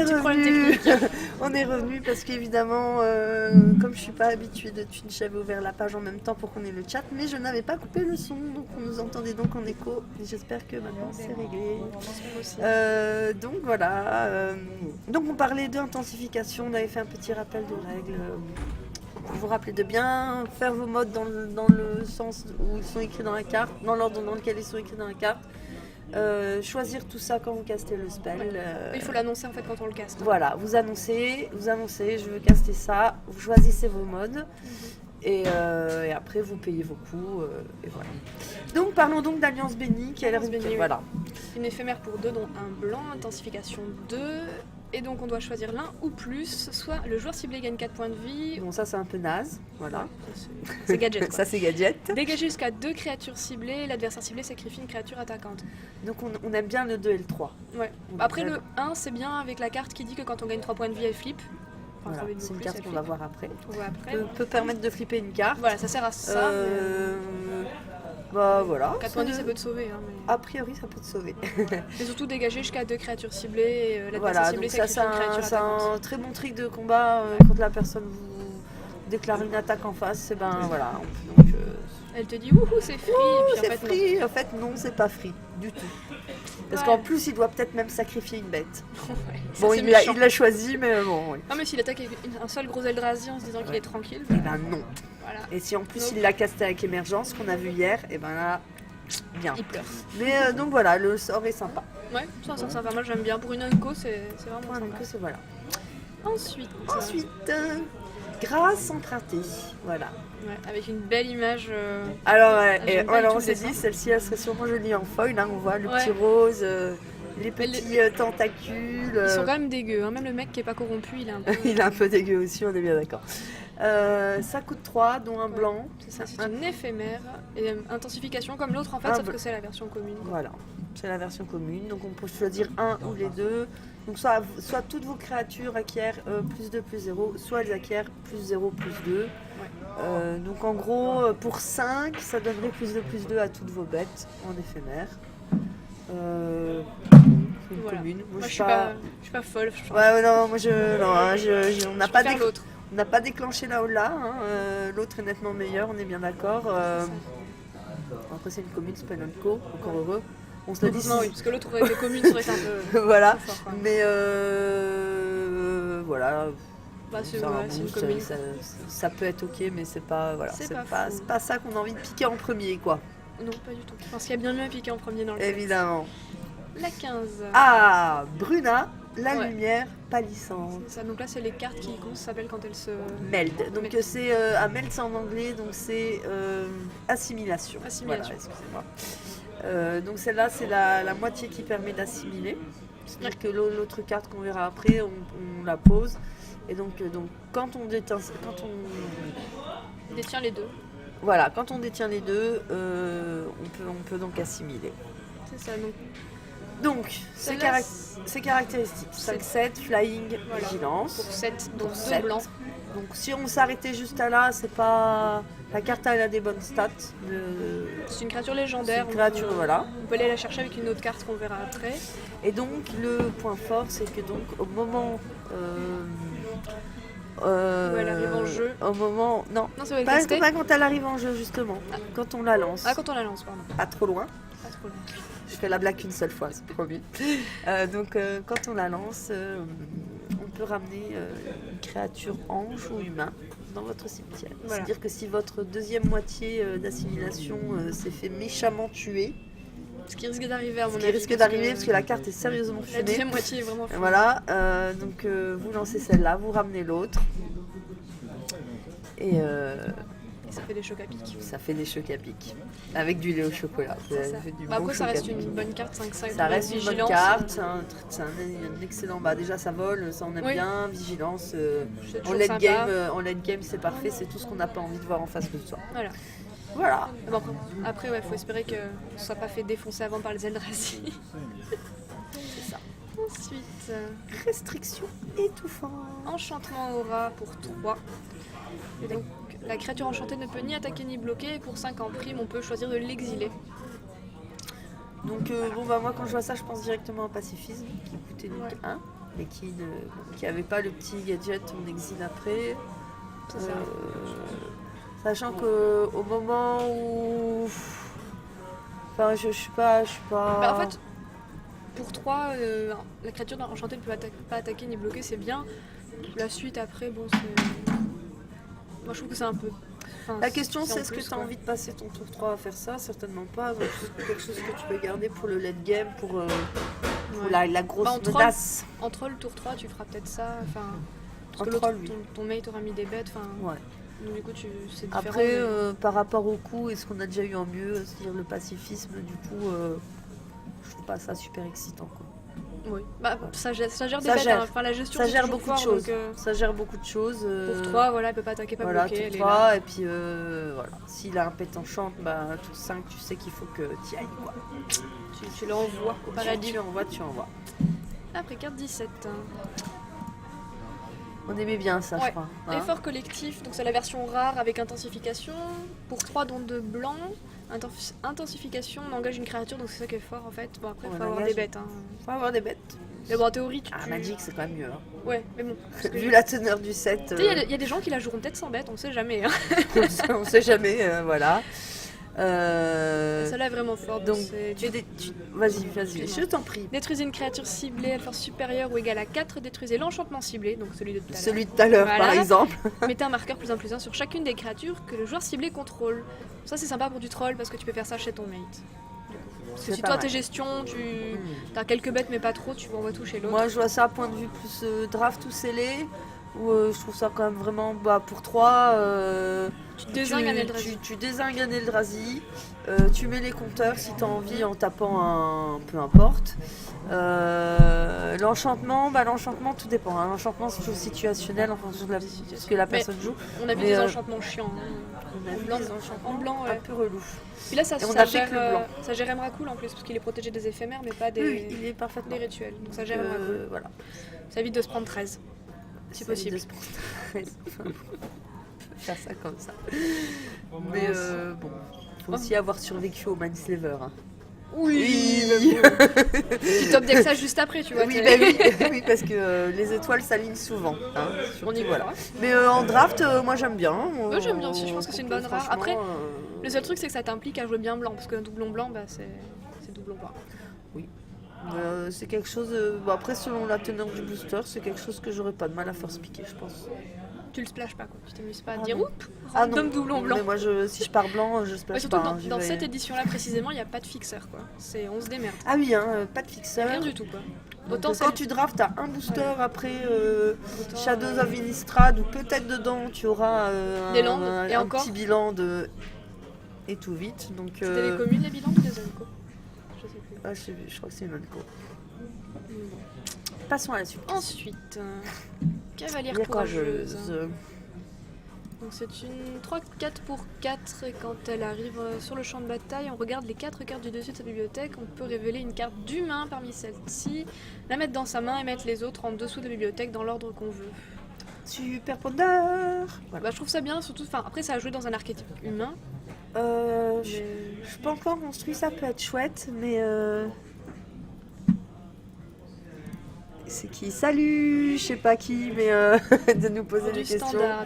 petit problème revenu. technique. On est revenu parce qu'évidemment, comme je suis pas habituée de Twitch, j'avais ouvert la page en même temps pour qu'on ait le chat, mais je n'avais pas coupé le son, donc on nous entendait donc en écho. Et j'espère que maintenant c'est réglé. Donc voilà. Donc on parlait d'intensification, on avait fait un petit rappel de règles. Pour vous rappeler de bien faire vos modes dans le sens où ils sont écrits dans la carte, dans l'ordre dans lequel ils sont écrits dans la carte. Choisir tout ça quand vous castez le spell. Il faut l'annoncer en fait quand on le caste. Voilà, vous annoncez, je veux caster ça, vous choisissez vos modes et après vous payez vos coûts et voilà. Donc parlons donc d'Alliance Bénie qui a l'air Bénie, voilà. Une éphémère pour 2 dont un blanc, intensification 2. Et donc on doit choisir l'un ou plus, soit le joueur ciblé gagne 4 points de vie. Bon ça c'est un peu naze, voilà. C'est gadget quoi. Ça c'est gadget. Dégager jusqu'à 2 créatures ciblées, l'adversaire ciblé sacrifie une créature attaquante. Donc on aime bien le 2 et le 3. Ouais. Après le 1 c'est bien avec la carte qui dit que quand on gagne 3 points de vie elle flippe. Enfin, Voilà, c'est une carte qu'on va voir après. On voit après. Peut permettre de flipper une carte. Voilà, ça sert à ça. Bah voilà. 4 points de vie ça peut te sauver. Hein, mais... A priori ça peut te sauver. Et surtout dégager jusqu'à 2 créatures ciblées, l'adversaire Voilà, ciblé donc ça sacrifie une créature c'est attaquante. un très bon trick de combat quand la personne vous déclare une attaque en face. Et ben voilà. Donc, Elle te dit ouhou c'est free et puis c'est en fait free. En fait non, c'est pas free du tout. Parce qu'en plus il doit peut-être même sacrifier une bête. non. Ouais, Bon ça, il méchant. l'a choisi mais bon oui. Ah mais s'il attaque avec un seul gros Eldrazi en se disant qu'il est tranquille, Et ben non. voilà, Et si en plus Donc. il l'a casté avec émergence qu'on a vu hier, et ben là bien. il pleure. Mais donc voilà, le sort est sympa. Ouais, ça sert pas mal, j'aime bien. Pour une unco, c'est vraiment Voilà, sympa. donc voilà. Ensuite, grâce empruntée. Voilà. ouais, avec une belle image. Alors, j'aime pas alors du on tout s'est le dessin. dit, celle-ci elle serait sûrement jolie en foil. Hein, on voit le Ouais. petit rose, les petits tentacules. Ils sont quand même dégueux, hein. Même le mec qui est pas corrompu, il est un peu. Il est un peu dégueu aussi, on est bien d'accord. Ça coûte 3, dont un blanc. C'est ça, c'est une éphémère et intensification comme l'autre en fait, Un sauf bleu. que c'est la version commune. Voilà, c'est la version commune. Donc on peut choisir un ou les deux. Donc soit toutes vos créatures acquièrent plus 2, plus 0, soit elles acquièrent plus 0, plus 2. Donc en gros, pour 5, ça donnerait plus 2 à toutes vos bêtes en éphémère. C'est une Voilà. commune. Moi je suis pas folle. Ouais, non, moi on n'a pas, l'autre. on n'a pas déclenché là-haut-là. Hein. L'autre est nettement meilleur, on est bien d'accord. Après c'est une commune, c'est pas une unco, encore heureux. On se l'a dit. Non, oui, parce que l'autre aurait été commune, ça aurait été un peu. Voilà, plus fort, quoi. mais voilà. Bah, c'est Ça, ouais, c'est une commune. ça peut être ok, mais c'est pas, voilà, C'est c'est pas pas, fou. c'est pas ça qu'on a envie de piquer en premier, quoi. Non, pas du tout. Je pense qu'il y a bien mieux à piquer en premier dans le set. Évidemment. La 15. Ah, Bruna, la Ouais. lumière pâlissante. C'est ça, donc là c'est les cartes qui comment ça s'appelle quand elles se. Meld. Donc c'est à meld c'est en anglais, donc c'est assimilation. Assimilation. Voilà, excusez-moi. Donc celle-là c'est la moitié qui permet d'assimiler. C'est-à-dire que l'autre carte qu'on verra après, on la pose. Et donc quand on détient, Il détient les deux. voilà, quand on détient les deux, on peut donc assimiler. C'est ça, donc. Donc, Celle-là, ses caractéristiques, 5-7, flying, Voilà. vigilance. Pour 7, donc Pour 2 sept. blancs. Donc si on s'arrêtait juste à là, c'est pas... La carte elle a des bonnes stats. C'est une créature C'est légendaire. une créature, voilà. On peut aller la chercher avec une autre carte qu'on verra après. Et donc le point fort, c'est que donc au moment... Où elle arrive en jeu. Au moment... Non, Non, ça va être pas testé. quand elle arrive en jeu justement. Quand on la lance. Ah, quand on la lance, pardon. Pas trop loin. Pas trop loin. Je fais la blague qu'une seule fois, c'est promis. Donc quand on la lance, on peut ramener une créature ange ou humain dans votre cimetière. Voilà. C'est-à-dire que si votre deuxième moitié d'assimilation s'est fait méchamment tuer, Ce qui risque d'arriver à mon ce avis. qui risque d'arriver parce que la carte est sérieusement La fumée. deuxième moitié est vraiment fumée. Voilà, donc vous lancez celle-là, vous ramenez l'autre. Et Et ça fait des chocs à pic. ça fait des chocs à pic. Avec du lait au chocolat. C'est ça. fait du Bah, bon après, ça choc à reste pic. une bonne carte, 5-5. Ça reste une bonne vigilance. carte, c'est un excellent. Bah déjà ça vole, ça on aime Oui. bien. Vigilance, C'est en toujours late sympa. game, c'est parfait. C'est tout ce qu'on n'a pas envie de voir en face de soi. Voilà. Voilà. Bon, après, ouais, faut espérer que ce soit pas fait défoncer avant par les Eldrazi. C'est ça. Ensuite, Restriction étouffante. enchantement aura pour 3. Et donc, la créature enchantée ne peut ni attaquer ni bloquer. Et pour 5 en prime, on peut choisir de l'exiler. Donc bon bah moi quand je vois ça, je pense directement au pacifisme qui coûtait donc Ouais. 1. mais qui n'avait pas le petit gadget en exil après. C'est ça. Sachant qu'au moment où... Enfin, je suis pas... Bah, en fait, pour 3, la créature enchantée ne peut pas attaquer ni bloquer, c'est bien. La suite après, bon, c'est... Moi je trouve que c'est un peu... Enfin, La question c'est c'est en est-ce que plus, tu as quoi. envie de passer ton tour 3 à faire ça? Certainement pas. Donc, c'est quelque chose que tu peux garder pour le late game, pour Ouais. la grosse Bah, en troll, menace. En troll, tour 3, tu feras peut-être ça. Enfin, parce En que l'autre, troll, oui. ton mate aura mis des bêtes. Enfin, Ouais. donc, du coup, c'est différent. Après, mais- par rapport au coup, est-ce qu'on a déjà eu en mieux? C'est-à-dire le pacifisme, du coup, je trouve pas ça super excitant, quoi. Oui. Bah, ça gère des Ça bêtes. gère. Hein. Enfin, la gestion, Ça c'est gère toujours beaucoup de fort, choses. donc, Ça gère beaucoup de choses. pour 3, voilà, elle peut pas attaquer, pas Voilà, bloquer. tour Elle est 3, là. et puis voilà. S'il a un pet enchante, bah, tour 5, tu sais qu'il faut que tu y ailles, quoi. Tu l'envoies au paradis. Tu envoies. Après, carte 17. On aimait bien ça, je Ouais. crois. Hein. Effort collectif, donc c'est la version rare avec intensification. Pour 3 dons de blanc, intensification, on engage une créature, donc c'est ça qui est fort en fait. Bon, après, il On faut avoir engage. des bêtes. Hein. Faut avoir des bêtes. Mais bon, en théorie, Ah, Magic, c'est quand même mieux. Hein. Ouais, mais bon. parce que Vu la teneur du set, Tu sais, il y a des gens qui la joueront peut-être sans bête, on sait jamais. Hein. on sait jamais, voilà. Celle-là est vraiment forte. Donc, c'est vas-y, Excuse-moi. je t'en prie. Détruisez une créature ciblée, elle force supérieure ou égale à 4, détruisez l'enchantement ciblé, donc celui de tout à l'heure. Celui de tout à l'heure, Voilà. par exemple. Mettez un marqueur +1 +1 sur chacune des créatures que le joueur ciblé contrôle. Ça c'est sympa pour du troll parce que tu peux faire ça chez ton mate. Parce que C'est si pas toi mal. tes gestions, tu as quelques bêtes mais pas trop, tu envoies tout chez l'autre. Moi, je vois ça à point de vue plus draft ou scellé. Où je trouve ça quand même vraiment pour 3. Tu désingues un Eldrazi. Tu désingues un Eldrazi. Tu mets les compteurs si tu as envie en tapant un. Peu importe. L'enchantement, tout dépend. Hein. L'enchantement, c'est toujours situationnel en fonction de ce que la personne joue. On a vu Mais, des enchantements chiants. Hein. On a vu blanc. des enchantements En blanc, un ouais. peu relou. Puis là ça, Et on ça a fait gère, que le blanc. ça gère Emrakul en plus parce qu'il est protégé des éphémères mais pas des, Oui, il est parfaitement. des rituels. Donc ça gère Emrakul. Voilà. Ça évite de se prendre 13. C'est possible. De se prendre 13. On peut faire ça comme ça. Mais bon, faut aussi avoir survécu au Manslaver. Hein. Oui, Oui. Tu top deck ça juste après, tu vois. Oui, t'es- oui, parce que les étoiles s'alignent souvent. Hein, On y surtout, voilà. Mais en draft, moi j'aime bien. Moi, j'aime bien aussi, je pense que c'est une bonne rare. Franchement, Après, Le seul truc c'est que ça t'implique à jouer bien blanc parce qu'un doublon blanc, bah, c'est doublon blanc. c'est quelque chose. Après, selon la teneur du booster, c'est quelque chose que j'aurais pas de mal à faire piquer, je pense. Tu le splashes pas quoi, tu t'amuses pas à Ah dire non. oups, Ah non, random doublon blanc. mais moi, si je pars blanc, je Ouais, splash surtout pas. dans, hein, j'y dans vais- cette édition là précisément, il n'y a pas de fixeur quoi. On se démerde. Ah oui, hein, pas de fixeur. Rien du tout quoi. Donc, Autant quand celle- tu drafts, t'as un booster, après autant, Shadows of Innistrad, ou peut-être dedans tu auras Des landes, et un encore petit bilan de. Et tout vite. Donc, C'était les communes les bilans ou les Unco? Je sais plus. ah, je crois que c'est une Unco. Passons à la suite. Ensuite, Cavalière Les courageuse. courageuses. Donc c'est une 3-4 pour 4 et quand elle arrive sur le champ de bataille, on regarde les 4 cartes du dessus de sa bibliothèque, on peut révéler une carte d'humain parmi celles-ci, la mettre dans sa main et mettre les autres en dessous de la bibliothèque dans l'ordre qu'on veut. Super Ponder. Voilà. Bah, je trouve ça bien, surtout, après ça a joué dans un archétype humain. Je Mais... suis pas encore construit, ça peut être chouette, mais c'est qui? Salut, je sais pas qui, mais de nous poser du des questions. standard,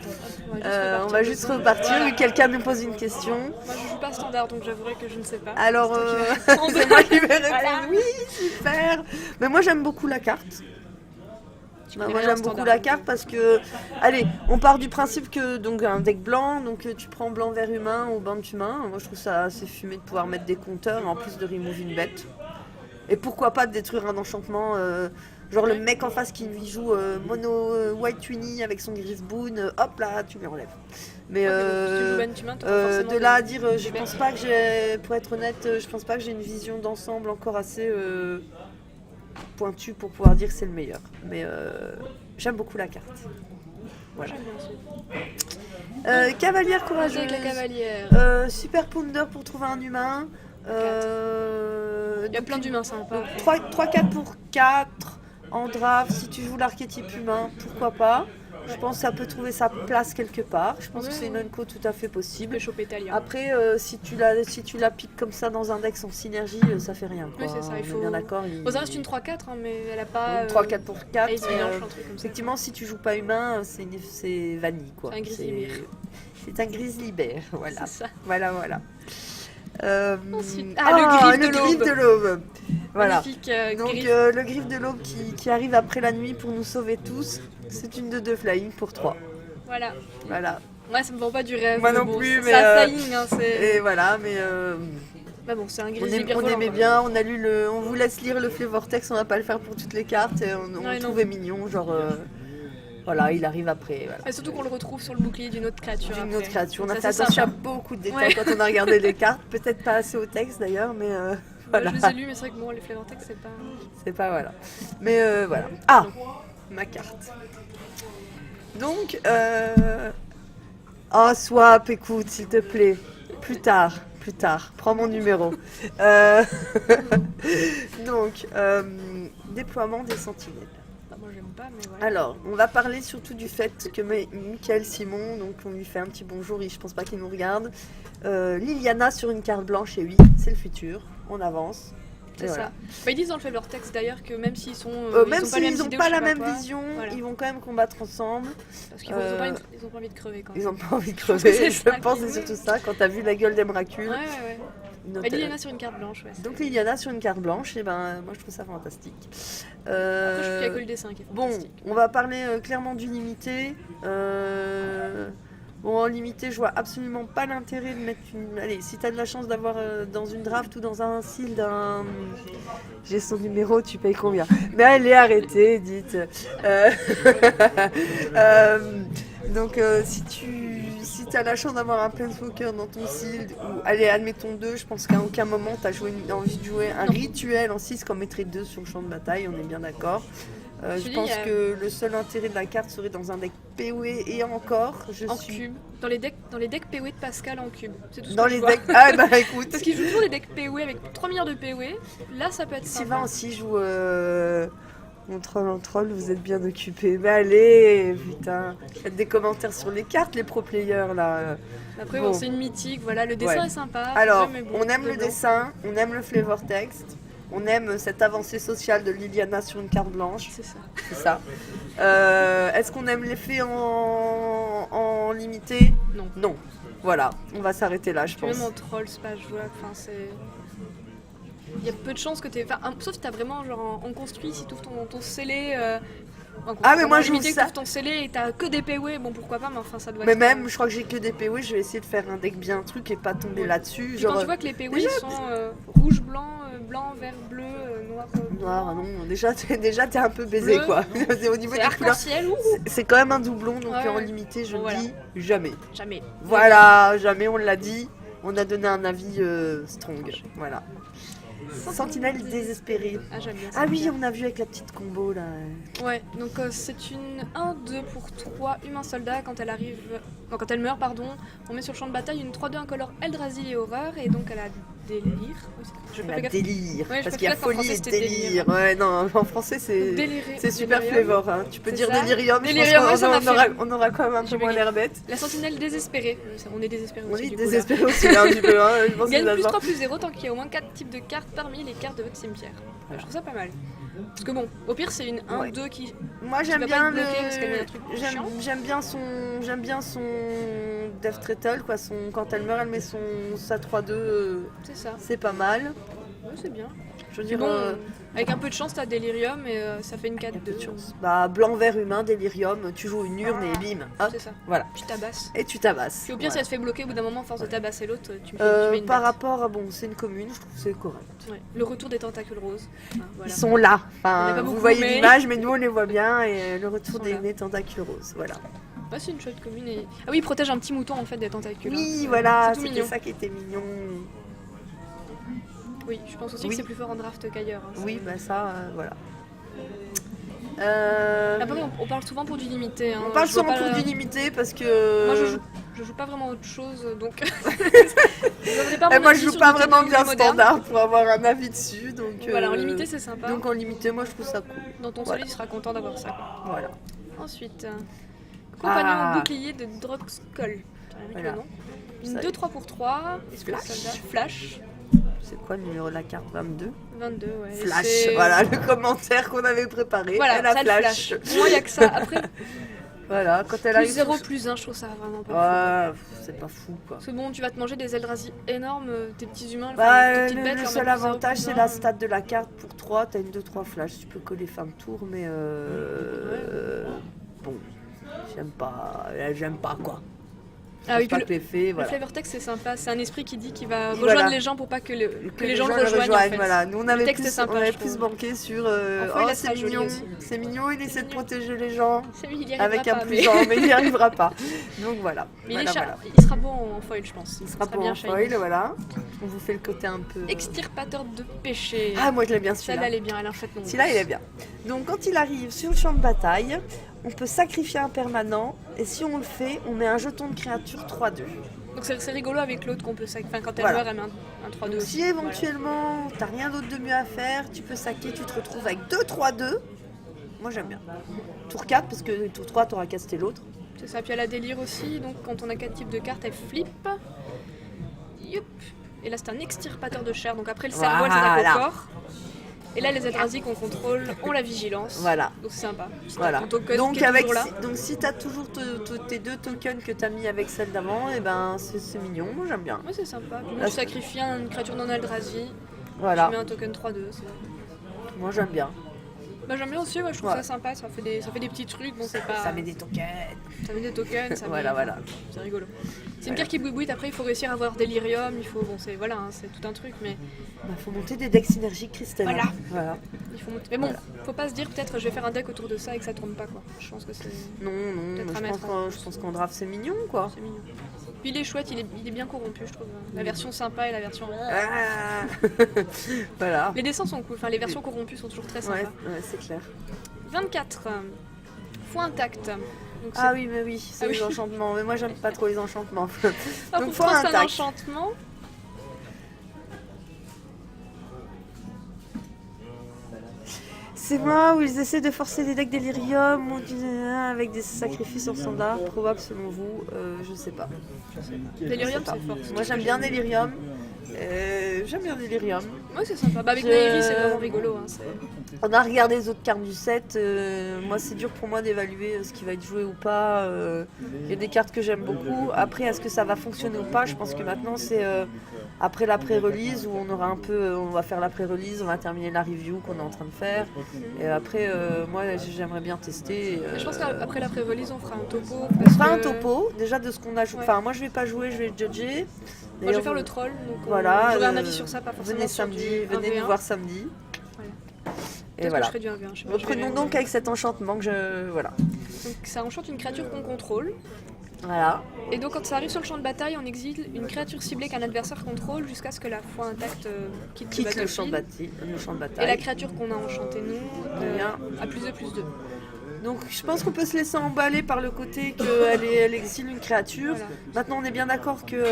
attends, On va juste repartir. Voilà. Oui, quelqu'un nous pose une question. Moi je joue pas standard donc j'avouerai que je ne sais pas. Alors, C'est toi qui vas répondre. c'est moi qui vais répondre. Voilà. Oui, super. Mais moi, j'aime beaucoup la carte. Tu Bah, connais moi bien j'aime le beaucoup standard, la carte parce que, allez, on part du principe que donc un deck blanc, donc tu prends blanc vert humain ou bande humain. Moi je trouve ça assez fumé de pouvoir mettre des compteurs et en plus de remove une bête. Et pourquoi pas de détruire un enchantement, genre le mec en face qui lui joue mono white Twinny avec son Gris Boon, hop là tu lui enlèves. Mais Ouais, mais bon, si tu joues Ben Humain, t'auras forcément de là à des- dire, je des pense bêtes. pas que j'ai, pour être honnête, je pense pas que j'ai une vision d'ensemble encore assez pointue pour pouvoir dire que c'est le meilleur. Mais j'aime beaucoup la carte. Voilà. J'aime bien aussi. Cavalière Vas-y courageuse. avec la cavalière. Super Ponder pour trouver un humain. Il y a plein d'humains sympas. 3-4 pour 4 en draft. Si tu joues l'archétype humain, pourquoi pas. Je pense que ça peut trouver sa place quelque part. Je pense Ouais, que c'est une ouais. unco tout à fait Tu possible. peux choper Talia. Après, si tu la piques comme ça dans un deck sans synergie, ça fait rien. Quoi. Oui, c'est ça, il On est faut- bien d'accord. Bon, ça reste une 3-4, hein, mais elle a pas. 3-4 pour 4. Ace mélange, un truc comme ça. Effectivement, si tu joues pas humain, c'est vanille. Quoi. C'est un grizzly bear. C'est un grizzly bear. Voilà. C'est ça. Voilà. Ensuite- le griffe de l'aube. Voilà. Magnifique Donc griffe. le griffe de l'aube qui arrive après la nuit pour nous sauver tous, c'est une de 2 flying pour 3. Voilà. Voilà. Ouais, ça me vend pas du rêve. Moi mais non bon, plus, c'est mais, un flying, hein, c'est. Et voilà, mais Bah bon, c'est un on, grizzly bear on volant, aimait quoi. bien, on vous laisse lire le Flavortex, on va pas le faire pour toutes les cartes, et on Ouais, le non. trouvait mignon, genre voilà, il arrive après. Voilà. Et surtout qu'on le retrouve sur le bouclier d'une autre créature. D'une après. autre créature. On a Ça, fait c'est attention à sympa. beaucoup de détails Ouais. quand on a regardé les cartes, peut-être pas assez au texte d'ailleurs, mais voilà. Je les ai lus, mais c'est vrai que bon, les Flavortex, c'est pas. C'est pas voilà. Mais voilà. Ah, ma carte. Donc, oh, Swap, écoute, s'il te plaît. Plus tard. Prends mon numéro. Donc, déploiement des sentinelles. Bah, moi, j'aime pas, mais voilà. Alors, on va parler surtout du fait que Michael Simon, donc on lui fait un petit bonjour, je pense pas qu'il nous regarde. Liliana sur une carte blanche, et oui, c'est le futur. On avance. C'est Et ça. voilà. Bah, ils disent dans le Flavortex d'ailleurs que même s'ils sont. Même ont pas les s'ils mêmes n'ont idées ou pas je la sais même quoi, vision, voilà. ils vont quand même combattre ensemble. Parce qu'ils ont pas Euh, ils ont pas envie de crever quand même. Ils n'ont pas envie de pense que crever, c'est ça je pense qui- c'est surtout ça, quand t'as vu la gueule d'Emrakul. Ouais. Notre- Et Liliana sur une carte blanche, ouais. Donc Liliana sur une carte blanche, et ben moi je trouve ça fantastique. Après, je trouve qu'il y a que le dessin qui est Bon, fantastique. on va parler clairement du limité. Bon, en limité, je vois absolument pas l'intérêt de mettre une. Allez, si t'as de la chance d'avoir dans une draft ou dans un seal d'un. J'ai son numéro, tu payes combien? Mais allez, arrêtez, dites. Donc, si t'as la chance d'avoir un Planeswalker dans ton seal, ou allez, admettons 2, je pense qu'à aucun moment t'as envie de jouer un Non. rituel en 6 comme mettrait 2 sur le champ de bataille, on est bien d'accord. Je Je dis, pense que le seul intérêt de la carte serait dans un deck PoE et encore, je En suis cube. Dans les decks PoE de Pascal en cube. C'est tout ce dans que je les vois. decks. Ah bah écoute, Parce qu'il joue toujours des decks PoE avec 3 milliards de PoE. Là, ça peut être Sylvain sympa. aussi joue en troll, vous êtes bien occupés. Mais allez, putain, faites des commentaires sur les cartes, les pro players là. Après, Bon. bon, c'est une mythique. Voilà, le dessin Ouais. est sympa. Alors, c'est vrai, mais bon, on aime de le blanc. dessin, on aime le flavor text, on aime cette avancée sociale de Liliana sur une carte blanche, C'est ça. c'est ça. Est-ce qu'on aime l'effet en limité? Non. Non. Voilà, on va s'arrêter là, je Puis pense. même en troll, c'est pas jouable. Enfin, c'est. Il y a peu de chances que t'aies. Enfin, sauf si t'as vraiment, genre, en construit, si t'ouvres ton scellé. Ah, mais moi, je limité, joue ça. t'ouvres ton scellé et t'as que des PoE, bon pourquoi pas, mais enfin, ça doit Mais être. même, je crois que j'ai que des PoE, je vais essayer de faire un deck bien truc et pas tomber Ouais. là-dessus. Puis Genre, quand tu vois que les PoE déjà, ils sont rouge, blanc, blanc, vert, bleu, noir. noir, non, déjà t'es un peu baisé Bleu. quoi. C'est au niveau C'est des couleurs. arc-en-ciel, ouh, C'est quand même un doublon, donc Ouais, en ouais. limité, je Bon, voilà. dis jamais. jamais. Voilà, jamais on l'a dit. On a donné un avis strong. Voilà. Sentinelle désespérée. Ah, j'aime bien ça. Ah oui, on a vu avec la petite combo là. Ouais, donc c'est une 1-2 pour 3 humains soldats quand elle arrive. Non, quand elle meurt, pardon. On met sur le champ de bataille une 3-2 incolore Eldrazi et horreur, et donc elle a délire. Oui, je fais pas La gaffe. délire. Ouais, je parce peux qu'il y a pas qu'en folie français, et c'était délire. délire. Ouais, non, en français c'est. Délirer. C'est super Délirium. flavor, hein. Tu peux C'est dire ça. délirium, je Délirium, pense ouais, ça qu'on m'a fait aura, rire. on aura quand même un peu J'ai moins bugué. l'air bête. La sentinelle désespérée. On est désespérés On aussi. est du coup, là. désespéré aussi là, un petit peu. Hein. Je pense que Gagne ça plus se voit. 3/+0 tant qu'il y a au moins 4 types de cartes parmi les cartes de votre cimetière. Je trouve ça pas mal. Parce que bon, au pire, c'est une 1-2 qui. Moi j'aime vas pas bien être bloqué parce qu'elle met un truc chiant. j'aime bien son Death Rattle quoi, quand elle meurt elle met sa 3-2 C'est ça. c'est pas mal. Ouais, c'est bien. Je veux dire Bon, avec un peu de chance, t'as Delirium et ça fait une 4-2. bah blanc vert humain délirium, tu joues une urne et bim, hop, C'est ça. voilà. Tu tabasses. Et tu tabasses. Puis au pire, Voilà. ça te fait bloquer au bout d'un moment, à force de tabasser l'autre, tu mets une Par bête. rapport à bon, c'est une commune, je trouve que c'est correct. Ouais. Le retour des tentacules roses. Hein, voilà. Ils sont là. On Enfin, est pas vous beaucoup, voyez mais- l'image, mais nous on les voit bien et le retour Ils sont des, là. des tentacules roses, voilà. Ouais, c'est une chouette commune. Et... Ah oui, il protège un petit mouton en fait des tentacules. hein. Oui, C'est- voilà, c'est tout c'était mignon. ça qui était mignon. Oui, je pense aussi Oui. que c'est plus fort en draft qu'ailleurs. hein. Oui, bah ça, voilà. Après, on parle souvent pour du limité. Hein. On parle Je vois souvent pas pour la- du limité parce que. Moi, je joue pas vraiment autre chose, donc. Je donnerai pas Et mon moi avis je joue sur pas le vraiment limité bien moderne. standard pour avoir un avis dessus. Donc, Voilà, en limité, c'est sympa. Donc en limité, moi je trouve ça cool. Dans ton Voilà. soleil, il sera content d'avoir ça. Quoi. Voilà. Ensuite, Compagnon Ah. bouclier de Droxcol. Voilà. Une Ça- 2-3 pour 3. Flash. Flash. C'est quoi le numéro de la carte? 22. 22, ouais. Et Flash, c'est- voilà le commentaire qu'on avait préparé. Voilà, Elle a ça le flash. flash. Moi, il n'y a que ça. Après, Voilà, quand elle plus arrive. 0, sur- plus 1, je trouve ça vraiment pas fou. Ouais, c'est pas fou quoi. Parce que bon, tu vas te manger des Eldrazi énormes, tes petits humains, Bah, tes petites bêtes, le leur seul mettre plus avantage 0, c'est plus la 1. stat de la carte pour 3, t'as une 2-3 flash, tu peux coller fin de tour, mais bon, j'aime pas quoi. Ah oui, Pas puis que l'effet, le voilà. flavor text c'est sympa, c'est un esprit qui dit qu'il va Voilà. rejoindre les gens pour pas que les gens le rejoignent en fait. Voilà. Nous on avait texte plus, est sympa, on avait je plus trouve. banqué sur Enfin, il a c'est ça joli mignon, aussi. c'est mignon, il essaie de mignon. protéger les gens C'est lui, il y arrivera avec un pas, plus mais... grand, mais il n'y arrivera pas. Donc voilà. mais voilà, il, est voilà. il sera beau en foil, je pense. Il sera bien beau en shiny. foil, voilà. On vous fait le côté un peu. Extirpateur de péché. Ah moi je l'aime bien Celle-là, celui-là. elle est bien, elle a un chouette nom. Celui-là, il est bien. Donc, quand il arrive sur le champ de bataille, on peut sacrifier un permanent. Et si on le fait, on met un jeton de créature 3-2. Donc c'est rigolo avec l'autre qu'on peut sacrifier. Enfin, quand elle Voilà. meurt, elle met un 3-2 Donc, aussi. si éventuellement, t'as rien d'autre de mieux à faire, tu peux saquer, tu te retrouves avec 2-3-2. Moi, j'aime bien. Tour 4, parce que tour 3, t'auras casté l'autre. C'est ça, puis elle a délire aussi. Donc quand on a 4 types de cartes, elle flippe. Youp. Et là, c'est un extirpateur de chair. Donc après, le cerveau, elle s'attaque Voilà. au corps. Et là, les Eldrazi qu'on contrôle ont la vigilance. Voilà. Donc c'est sympa. Voilà. Ton token Donc, qui est toujours là. donc si t'as toujours tes 2 tokens que t'as mis avec celle d'avant, et ben c'est mignon, moi j'aime bien. Ouais, c'est sympa. Puis Là, moi, je sacrifie une créature non Eldrazi. Voilà, Je mets un token 3-2. moi j'aime bien. Bah, j'aime bien aussi, ouais, je trouve Ouais. ça sympa. Ça fait des petits trucs. Bon, c'est pas. Ça met des tokens. Ça met des tokens. Ça Voilà, met... voilà. C'est rigolo. C'est une Voilà. carte qui bouille. Après, il faut réussir à avoir Delirium. Il faut. Bon, c'est voilà, hein, c'est tout un truc. Mais Bah, faut monter des decks synergiques cristallins. Voilà. il faut monter. Mais bon, Voilà. faut pas se dire peut-être je vais faire un deck autour de ça et que ça tourne pas quoi. Je pense que c'est Non, Peut-être à mais mettre, je pense qu'en draft c'est mignon quoi. c'est mignon. Puis il est chouette, il est bien corrompu, je trouve. La version sympa et la version. Ah voilà. Les dessins sont cool. Enfin, les versions corrompues sont toujours très sympas. Ouais, c'est clair. 24. Foi intact. Donc Ah oui, mais oui, c'est Ah les oui. enchantements. Mais moi j'aime pas trop les enchantements. Ah, Donc pour foi toi, c'est un intact. enchantement. C'est moi où ils essaient de forcer des decks Delirium ou avec des sacrifices en standard. Probable selon vous, je sais pas. Delirium, Je sais pas. c'est fort. Moi j'aime bien Delirium. J'aime bien Delirium. Ouais, c'est sympa. Bah, avec Je- Nairi, c'est vraiment rigolo. Hein, c'est- On a regardé les autres cartes du set. Moi, c'est dur pour moi d'évaluer ce qui va être joué ou pas. Il y a des cartes que j'aime beaucoup. Après, est-ce que ça va fonctionner ou pas? Je pense que maintenant, c'est après la pré-release où on aura un peu. On va faire la pré-release, on va terminer la review qu'on est en train de faire. Et après, moi, j'aimerais bien tester. Je pense qu'après la pré-release, on fera un topo. On parce fera un que- topo déjà de ce qu'on a joué. Ouais. Enfin, moi, je vais pas jouer, je vais judger. Moi, je D'ailleurs, vais faire le troll. Donc, Voilà. j'aurai un avis sur ça, pas forcément Venez sur samedi, du venez 1v1. nous voir samedi. Voilà. Et Peut-être voilà. que je ferai du 1v1, je sais pas, je Reprenons verrai. donc avec cet enchantement que je. Voilà. Donc ça enchante une créature qu'on contrôle. Voilà. Et donc quand ça arrive sur le champ de bataille, on exile une créature ciblée qu'un adversaire contrôle jusqu'à ce que la foi intacte quitte, Quitte le champ battlefield. le champ de Et bataille. la créature qu'on a enchantée nous Bien. a plus de plus 2. Donc je pense qu'on peut se laisser emballer par le côté qu'elle exile une créature. Voilà. Maintenant on est bien d'accord que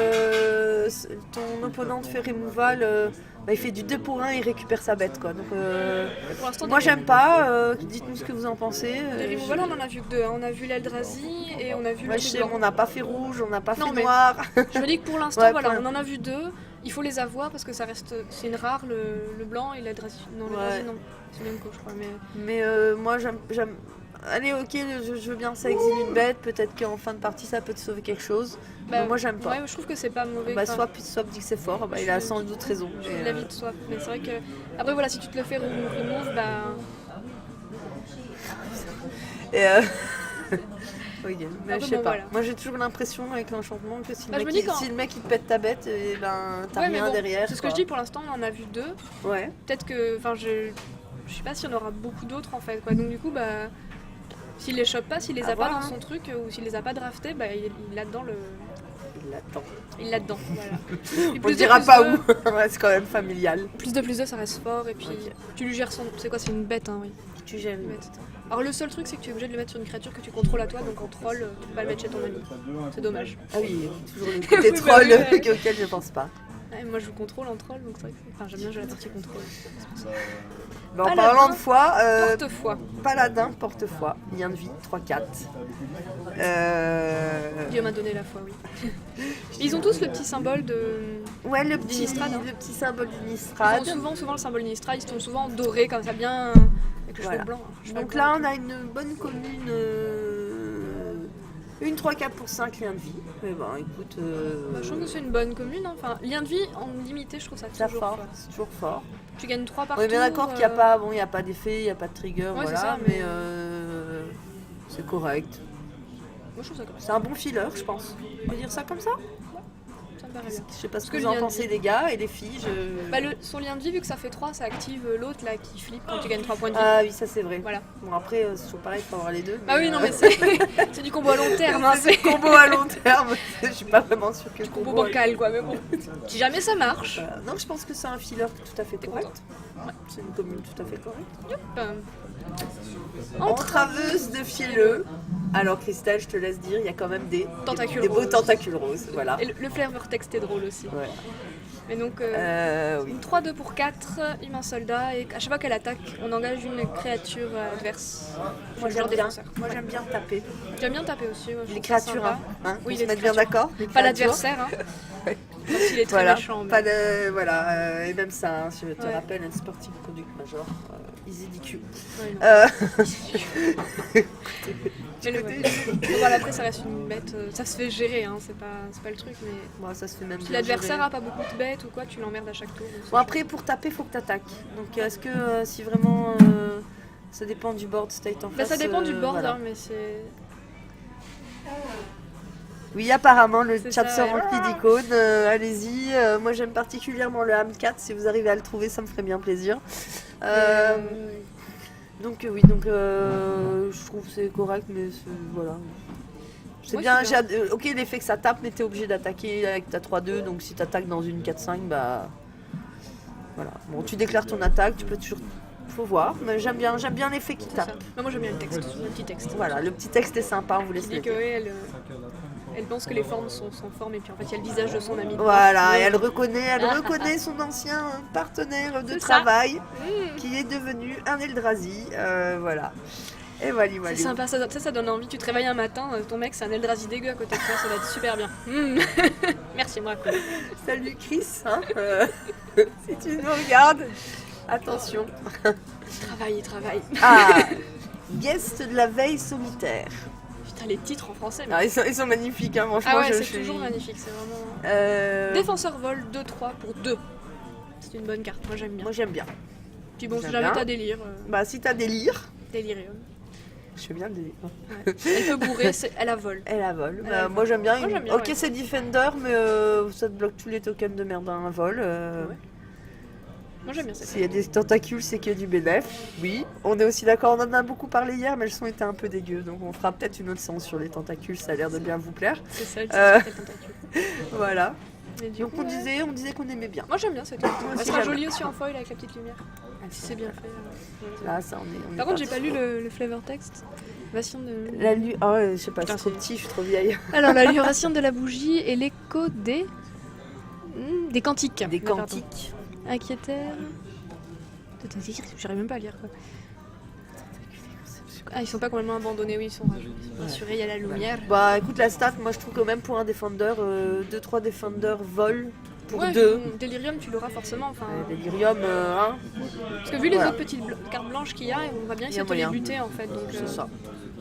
ton opponent te fait removal, il fait du 2 pour 1 et il récupère sa bête quoi. Donc Et pour l'instant, moi j'aime pas, dites-nous ce que vous en pensez. des removals, on en a vu que 2. Hein. On a vu l'Eldrazi et on a vu Moi, le je truc sais, blanc. on n'a pas fait rouge, on n'a pas Non, fait mais- noir. Je me dis que pour l'instant, Ouais, voilà, pour- on en a vu 2. Il faut les avoir parce que ça reste, c'est une rare le blanc et l'Eldrazi. Non, l'Eldrazi Ouais. non, c'est même je crois. Mais Mais moi j'aime. Allez ok, je veux bien ça exile une bête, peut-être qu'en fin de partie ça peut te sauver quelque chose. Mais moi j'aime pas. Ouais, je trouve que c'est pas mauvais. Bah, Enfin, Swap dit que c'est fort, bah, il a sans doute raison. je mais, suis de l'avis de Swap. Mais c'est vrai que après voilà, si tu te le fais remove, bah Et oui, mais Après, je sais bon, pas. voilà. Moi j'ai toujours l'impression avec l'enchantement que si, Bah, le je mec, me dis quand- si le mec il te pète ta bête, et ben t'as ouais, mais rien bon, derrière. c'est ce que quoi. je dis pour l'instant, on en a vu 2. Ouais. Peut-être que, enfin, je sais pas s'il y en aura beaucoup d'autres en fait. Quoi. Donc du coup, bah, s'il les chope pas, s'il les a À pas voir, dans hein. son truc ou s'il les a pas draftés, bah, il l'a dedans le, Il l'attend. il l'a dedans. Voilà. Et On plus de dira plus pas de- où. Ouais, c'est quand même familial. Plus de, ça reste fort et puis Ok. tu lui gères son. C'est quoi, c'est une bête, hein, oui. Tu gères Une une bête. Alors le seul truc, c'est que tu es obligé de le mettre sur une créature que tu contrôles à toi, donc en troll, tu peux pas le mettre chez ton ami. C'est dommage. Ah oui, toujours le côté Oui, bah troll oui, ouais. auquel je pense pas. Ouais, moi je joue contrôle en troll, donc c'est vrai que j'aime bien jouer la partie contrôle. Bah, en Paladin, parlant de foi, Porte-foi. paladin, porte-foi, lien de vie, 3-4. Dieu m'a donné la foi, oui. Ils ont tous le petit symbole de. Ouais, le petit Nistrad, hein. le petit symbole du Ils Nistrad. ont souvent le symbole Nistrad, ils sont souvent dorés comme ça, bien. Avec le Voilà. cheveu blanc. Donc là, on a une bonne commune. Une 3-4 pour 5 liens de vie. Mais bon, écoute. Je trouve que c'est une bonne commune. Hein. Enfin, lien de vie en limité, je trouve ça ça toujours fort, fort. c'est toujours fort. Tu gagnes 3 par On est bien tour, d'accord qu'il n'y a pas, il y a pas d'effet, il n'y a pas de trigger, Ouais, voilà, c'est ça, mais mais- c'est correct. Moi je trouve ça correct. C'est un bon filler, je pense. On peut dire ça comme ça? Ça me paraît bien. Je sais pas ce Parce que que vous en le lien de pensez vie- les gars et les filles. Bah, son lien de vie, vu que ça fait 3, ça active l'autre là qui flippe quand tu gagnes 3 points de vie. Ah oui, ça c'est vrai. Voilà. Bon après, c'est toujours pareil, il faut avoir les deux. Bah oui, non mais c'est du combo à long terme. Hein, c'est combo à long terme. Je suis pas vraiment sûre que le combo combo bancal quoi, mais bon. Si jamais ça marche. Non, je pense que c'est un filler tout à fait T'es correct. contente. C'est une commune tout à fait correcte. Entre Entraveuse de fielleux. Alors Christelle, je te laisse dire, il y a quand même des Tentacules des beaux roses. tentacules roses. Voilà. Et le flavor texte est drôle aussi. Ouais. Mais donc, Oui. une 3-2 pour 4, humain soldat, et à chaque fois qu'elle attaque, on engage une créature adverse. Moi Genre j'aime bien. défenseur. Moi j'aime bien taper. J'aime bien taper aussi. ouais, je Les trouve ça créatures, sympa. hein. Oui, On les se met bien créatures. d'accord. les Pas créatures. l'adversaire, hein. Ouais. Même s'il est très Voilà. méchant. mais- Pas de, voilà. Et même ça, hein, je te Ouais. rappelle, un Sporting Conduct Major, Easy DQ. Ouais, non. Tu Mais le- connais Bon, voilà, après, ça reste une bête. Ça se fait gérer, hein, c'est pas le truc. Mais Bon, ça se fait même si bien l'adversaire gérer. a pas beaucoup de bêtes ou quoi, tu l'emmerdes à chaque tour. donc c'est Bon après pour taper faut que t'attaques. Donc est-ce que si vraiment ça dépend du board state en Bah, face. ça dépend du board, voilà. hein, mais c'est. Oui apparemment le C'est chat ça, se ouais. remplit d'icônes. Allez-y. Moi j'aime particulièrement le Ham4. Si vous arrivez à le trouver ça me ferait bien plaisir. Donc oui donc je trouve que c'est correct mais voilà. C'est Ouais, bien, c'est bien. ok l'effet que ça tape mais t'es obligé d'attaquer avec ta 3-2 donc si t'attaques dans une 4-5 bah voilà. Bon tu déclares ton attaque, tu peux toujours faut voir mais j'aime bien l'effet qui C'est ça. tape. Bah, moi j'aime bien le texte, le petit texte. Voilà, le petit texte est sympa, on vous Qui laisse dit le que dire. elle pense que les formes sont formes et puis en fait il y a le visage de son ami. Voilà, et elle reconnaît son ancien partenaire de C'est ça. travail Mmh. qui est devenu un Eldrazi, voilà. Et voilà, C'est sympa, ça donne envie. Tu te réveilles un matin, ton mec c'est un Eldrazi dégueu à côté de toi, ça va être super bien. Mmh. Merci moi. Salut Chris, hein, si tu nous regardes, attention. Travail. Ah, guest de la veille solitaire. Putain les titres en français. Mais... Ah, ils sont magnifiques, hein, franchement. Ah ouais, je c'est suis... toujours magnifique, c'est vraiment. Euh, Défenseur vol 2-3 pour 2. C'est une bonne carte, moi j'aime bien. Moi j'aime bien. Puis bon, si j'aime jamais bien. t'as délire, Bah si t'as délire, délirium. je fais bien le délire. Ouais. Elle peut bourrer, elle a vol. Elle a vol. Elle Bah, a vol. moi j'aime bien. Moi, j'aime bien, Ok ouais. c'est Defender mais ça te bloque tous les tokens de merde à un vol. Ouais. Moi j'aime bien cette S'il y a des tentacules c'est que du bénéf. Oui. On est aussi d'accord, on en a beaucoup parlé hier mais le son était un peu dégueu. Donc on fera peut-être une autre séance sur les tentacules, ça a l'air de bien vous plaire. C'est celle Euh. qui tentacule. Voilà. Et du Donc coup, on ouais. disait qu'on aimait bien. Moi j'aime bien cette carte. Moi Elle aussi, sera j'aime. jolie aussi en foil avec la petite lumière. Si c'est bien fait. Là ça on est. Par contre, j'ai pas lu le flavor text. Version de... Ah ouais, je sais pas, Putain, c'est trop c'est- petit, je suis trop vieille. Alors, la luration de la bougie et l'écho des cantiques. Des Pardon. cantiques. Inquiétaire. J'arrive même pas à lire quoi. Ah, ils sont pas complètement abandonnés, oui, ils sont rajoutés. Bien sûr, il y a la lumière. Bah écoute la stat, moi je trouve quand même pour un Defender, 2-3 Defender vol pour Ouais, 2. Delirium, tu l'auras forcément. Enfin, Delirium, hein, parce que vu les voilà. autres petites cartes blanches qu'il y a, on va bien essayer de te les moyen. buter en fait. Donc, c'est ça.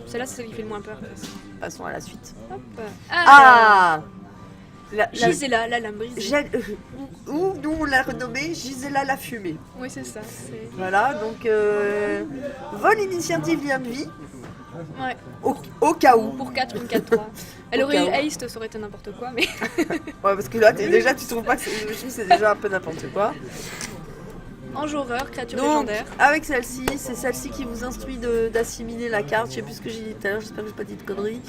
celle-là, c'est celle qui fait le moins peur. Passons à la suite. Hop. Ah la, Gisela, la lame brisée. ou nous on l'a renommée Gisela la fumée. Oui, c'est ça. C'est... Voilà, donc vol initiative lien de vie, Ouais, au cas où. pour 4, une 4-3. Elle Au aurait eu cas où. haste, ça aurait été n'importe quoi, mais. Ouais, parce que là déjà tu trouves pas que je trouve que c'est déjà un peu n'importe quoi. Ange horreur, créature Donc, légendaire. avec celle-ci, c'est celle-ci qui vous instruit d'assimiler la carte. Je sais plus ce que j'ai dit tout à l'heure, j'espère que j'ai pas dit de conneries.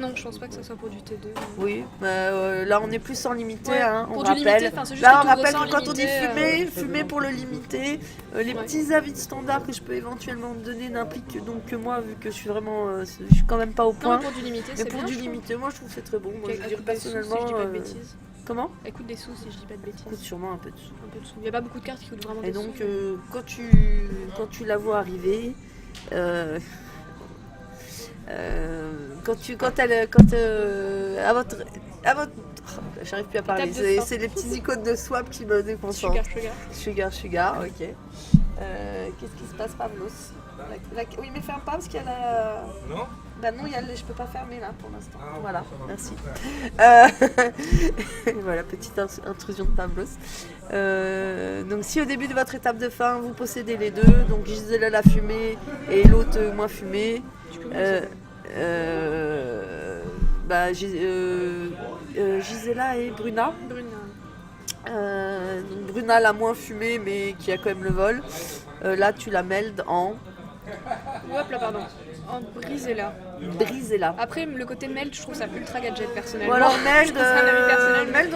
Non, je pense pas que ça soit pour du T2. Oui, là on est plus en limité, Ouais, hein, pour on du rappelle. limité, c'est juste Là que on tu rappelle ressens que quand on dit limité, fumer pour le limiter, les Ouais. petits avis de standard que je peux éventuellement donner n'impliquent donc que moi, vu que je suis vraiment, je suis quand même pas au Non, point. mais pour du limité, Mais c'est pour bien. du je trouve. limité, moi je trouve que c'est très bon. Moi Ok, je elle dirais coûte des sous, personnellement. si je dis pas de bêtises. Comment? Elle coûte des sous si je dis pas de Coûte bêtises. sûrement un peu de sous. Un peu de sous. Il y a pas beaucoup de cartes qui coûtent vraiment Et des donc sous. quand tu la vois arriver, à votre, j'arrive plus à parler. Étape de fin. C'est les petits icônes de swap qui me déconcentrent. Sugar. Ok. Qu'est-ce qui se passe, Pavlos? Oui, mais ferme pas parce qu'il y a la. Non? Bah non, je peux pas fermer là pour l'instant. Ah, Voilà, merci. Voilà, petite intrusion de Pavlos. Donc si au début de votre étape de fin, vous possédez les deux, donc Gisela la fumée et l'autre moins fumée, Tu peux me dire Gisela et Bruna. Brune. Donc Bruna la moins fumée mais qui a quand même le vol. Là tu la meldes en Hop là, pardon. En brisez-la. Brisez-la. Après, le côté meld, je trouve ça ultra gadget personnellement. Ou alors Meld, Je trouve ça un avis personnel. Meld,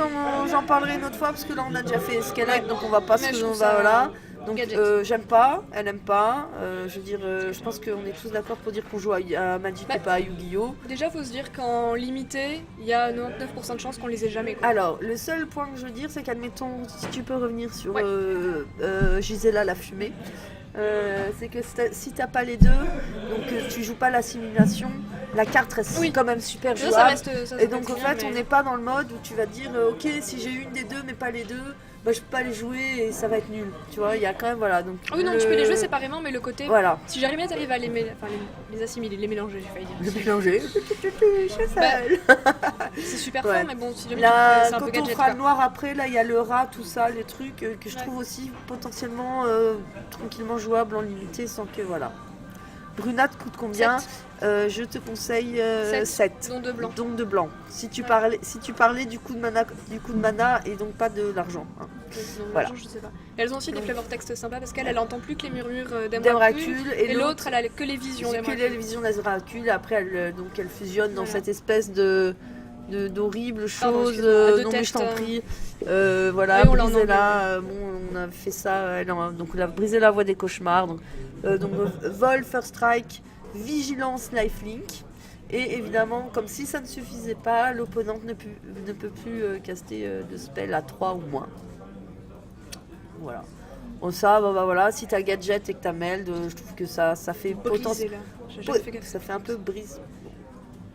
j'en parlerai une autre fois parce que là on a déjà fait Escalade, donc on va pas Mais je se trouve ça voilà. Donc gadget. j'aime pas, elle aime pas. Je veux dire, je pense qu'on est tous d'accord pour dire qu'on joue à Magic et pas à Yu-Gi-Oh! Déjà, faut se dire qu'en limité, il y a 99% de chances qu'on les ait jamais. Quoi. Alors, le seul point que je veux dire, c'est qu'admettons, si tu peux revenir sur Ouais. Gisela la fumée, c'est que si t'as pas les deux, donc tu joues pas la simulation, la carte reste Oui. quand même super Ça, jouable. ça reste. Ça, Et donc en reste fait, bien, on mais- n'est pas dans le mode où tu vas dire ok, si j'ai une des deux mais pas les deux, bah, je peux pas les jouer et ça va être nul. Tu vois, il y a quand même voilà. Donc Ah oui, non, tu peux les jouer séparément, mais le côté. Voilà, Si j'arrivais à les, les assimiler, les mélanger, j'ai failli dire. le mélanger. Je suis Bah, seule. C'est super Ouais. fort, mais bon, si jamais Là, c'est un peu quand on gadget. fera Quoi. le noir après, là il y a le rat, tout ça, les trucs que je Ouais. trouve aussi potentiellement tranquillement jouables en limité sans que voilà. Brunat coûte combien? Je te conseille 7. Dont 2 blancs. Donc de blanc. Si tu Ouais. parlais du coup de mana et donc pas de l'argent. Hein. Non, Voilà. l'argent, je sais pas. Et elles ont aussi des Donc- flavor textes sympas parce qu'elle entend plus que les murmures d'Emrakul. D'Emrakul Et l'autre, elle a que les visions c'est que d'Emrakul. les visions d'Emrakul. Après, elle fusionne dans Voilà. cette espèce d'horribles Pardon, choses. excuse-moi, de Non, mais je t'en tête, prie. Voilà, Oui, on l'a en Brisez-la. On a fait ça. Donc, on a brisé la voie des cauchemars. Donc, vol, first strike, vigilance, lifelink. Et évidemment, comme si ça ne suffisait pas, l'opponente ne peut plus caster de spell à 3 ou moins. Voilà. Bon, ça, voilà, si t'as gadget et que t'as meld, je trouve que ça fait Brisez-la. J'ai jamais fait gaffe. ça fait un peu brise.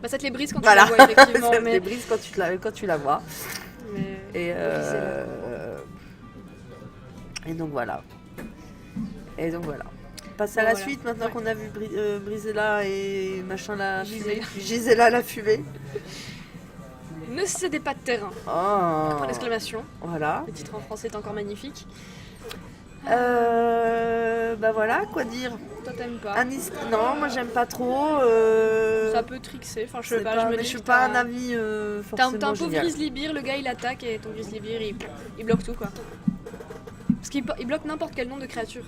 Bah, ça te les brise quand Voilà, tu la vois, effectivement. ça te mais... les brise quand tu la vois. mais- Et, et donc voilà. Passe à Bon, la voilà. suite maintenant Ouais. qu'on a vu Brisez-la et machin la Gisela. fumée. Gisela la fumée. Ne cédez pas de terrain. Oh. Point d'exclamation. Voilà. Le titre en français est encore magnifique. Bah voilà, quoi dire. Toi, t'aimes pas. Non, moi j'aime pas trop. Ça peut trixer. Enfin, je sais C'est pas, pas- je me mais dis je suis que pas t'as- un avis T'as forcément un pauvre génial. grizzly bear, le gars il attaque et ton grizzly bear il bloque tout quoi. Parce qu'il bloque n'importe quel nom de créature.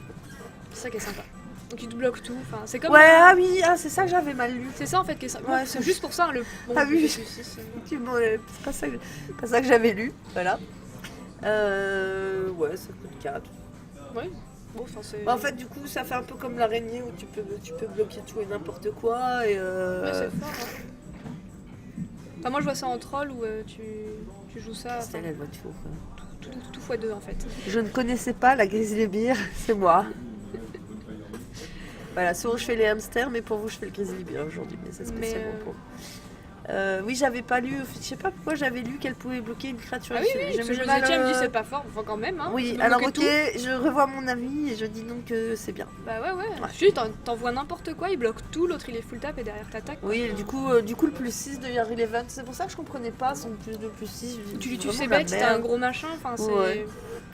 C'est ça qui est sympa. Donc il te bloque tout. Enfin, c'est comme. Ouais, ah oui, c'est ça que j'avais mal lu. C'est ça en fait qui est sympa. Ouais, c'est c'est- juste pour ça le. Bon, Ah oui. le plus, c'est- Effectivement, c'est pas ça que j'avais lu. Voilà. Ouais, ça coûte 4. Ouais. Bon, enfin c'est. En fait, du coup, ça fait un peu comme l'araignée où tu peux bloquer tout et n'importe quoi. Et Ouais, c'est fort. Hein. Enfin, moi je vois ça en troll où tu joues ça. Enfin, Estelle, elle voit tout. tout x2 en fait. Je ne connaissais pas la grizzly bear, c'est moi. Voilà, souvent je fais les hamsters, mais pour vous je fais le grizzly bear aujourd'hui, mais c'est spécialement Mais, pour. Oui, j'avais pas lu, je sais pas pourquoi j'avais lu qu'elle pouvait bloquer une créature. Ah oui, ici. oui, parce que je me disais, tiens, elle me dit c'est pas fort, enfin quand même. Hein, Oui, tu peux alors bloquer ok, tout. je revois mon avis et je dis donc que c'est bien. Bah ouais, ouais. Ouais. Si, t'envoies n'importe quoi, il bloque tout, l'autre il est full tap et derrière t'attaques. quoi. Oui, et du coup, le plus 6 de Year Eleven, c'est pour ça que je comprenais pas son plus de plus 6. Tu sais bête, t'as un gros machin, enfin c'est. Ouais.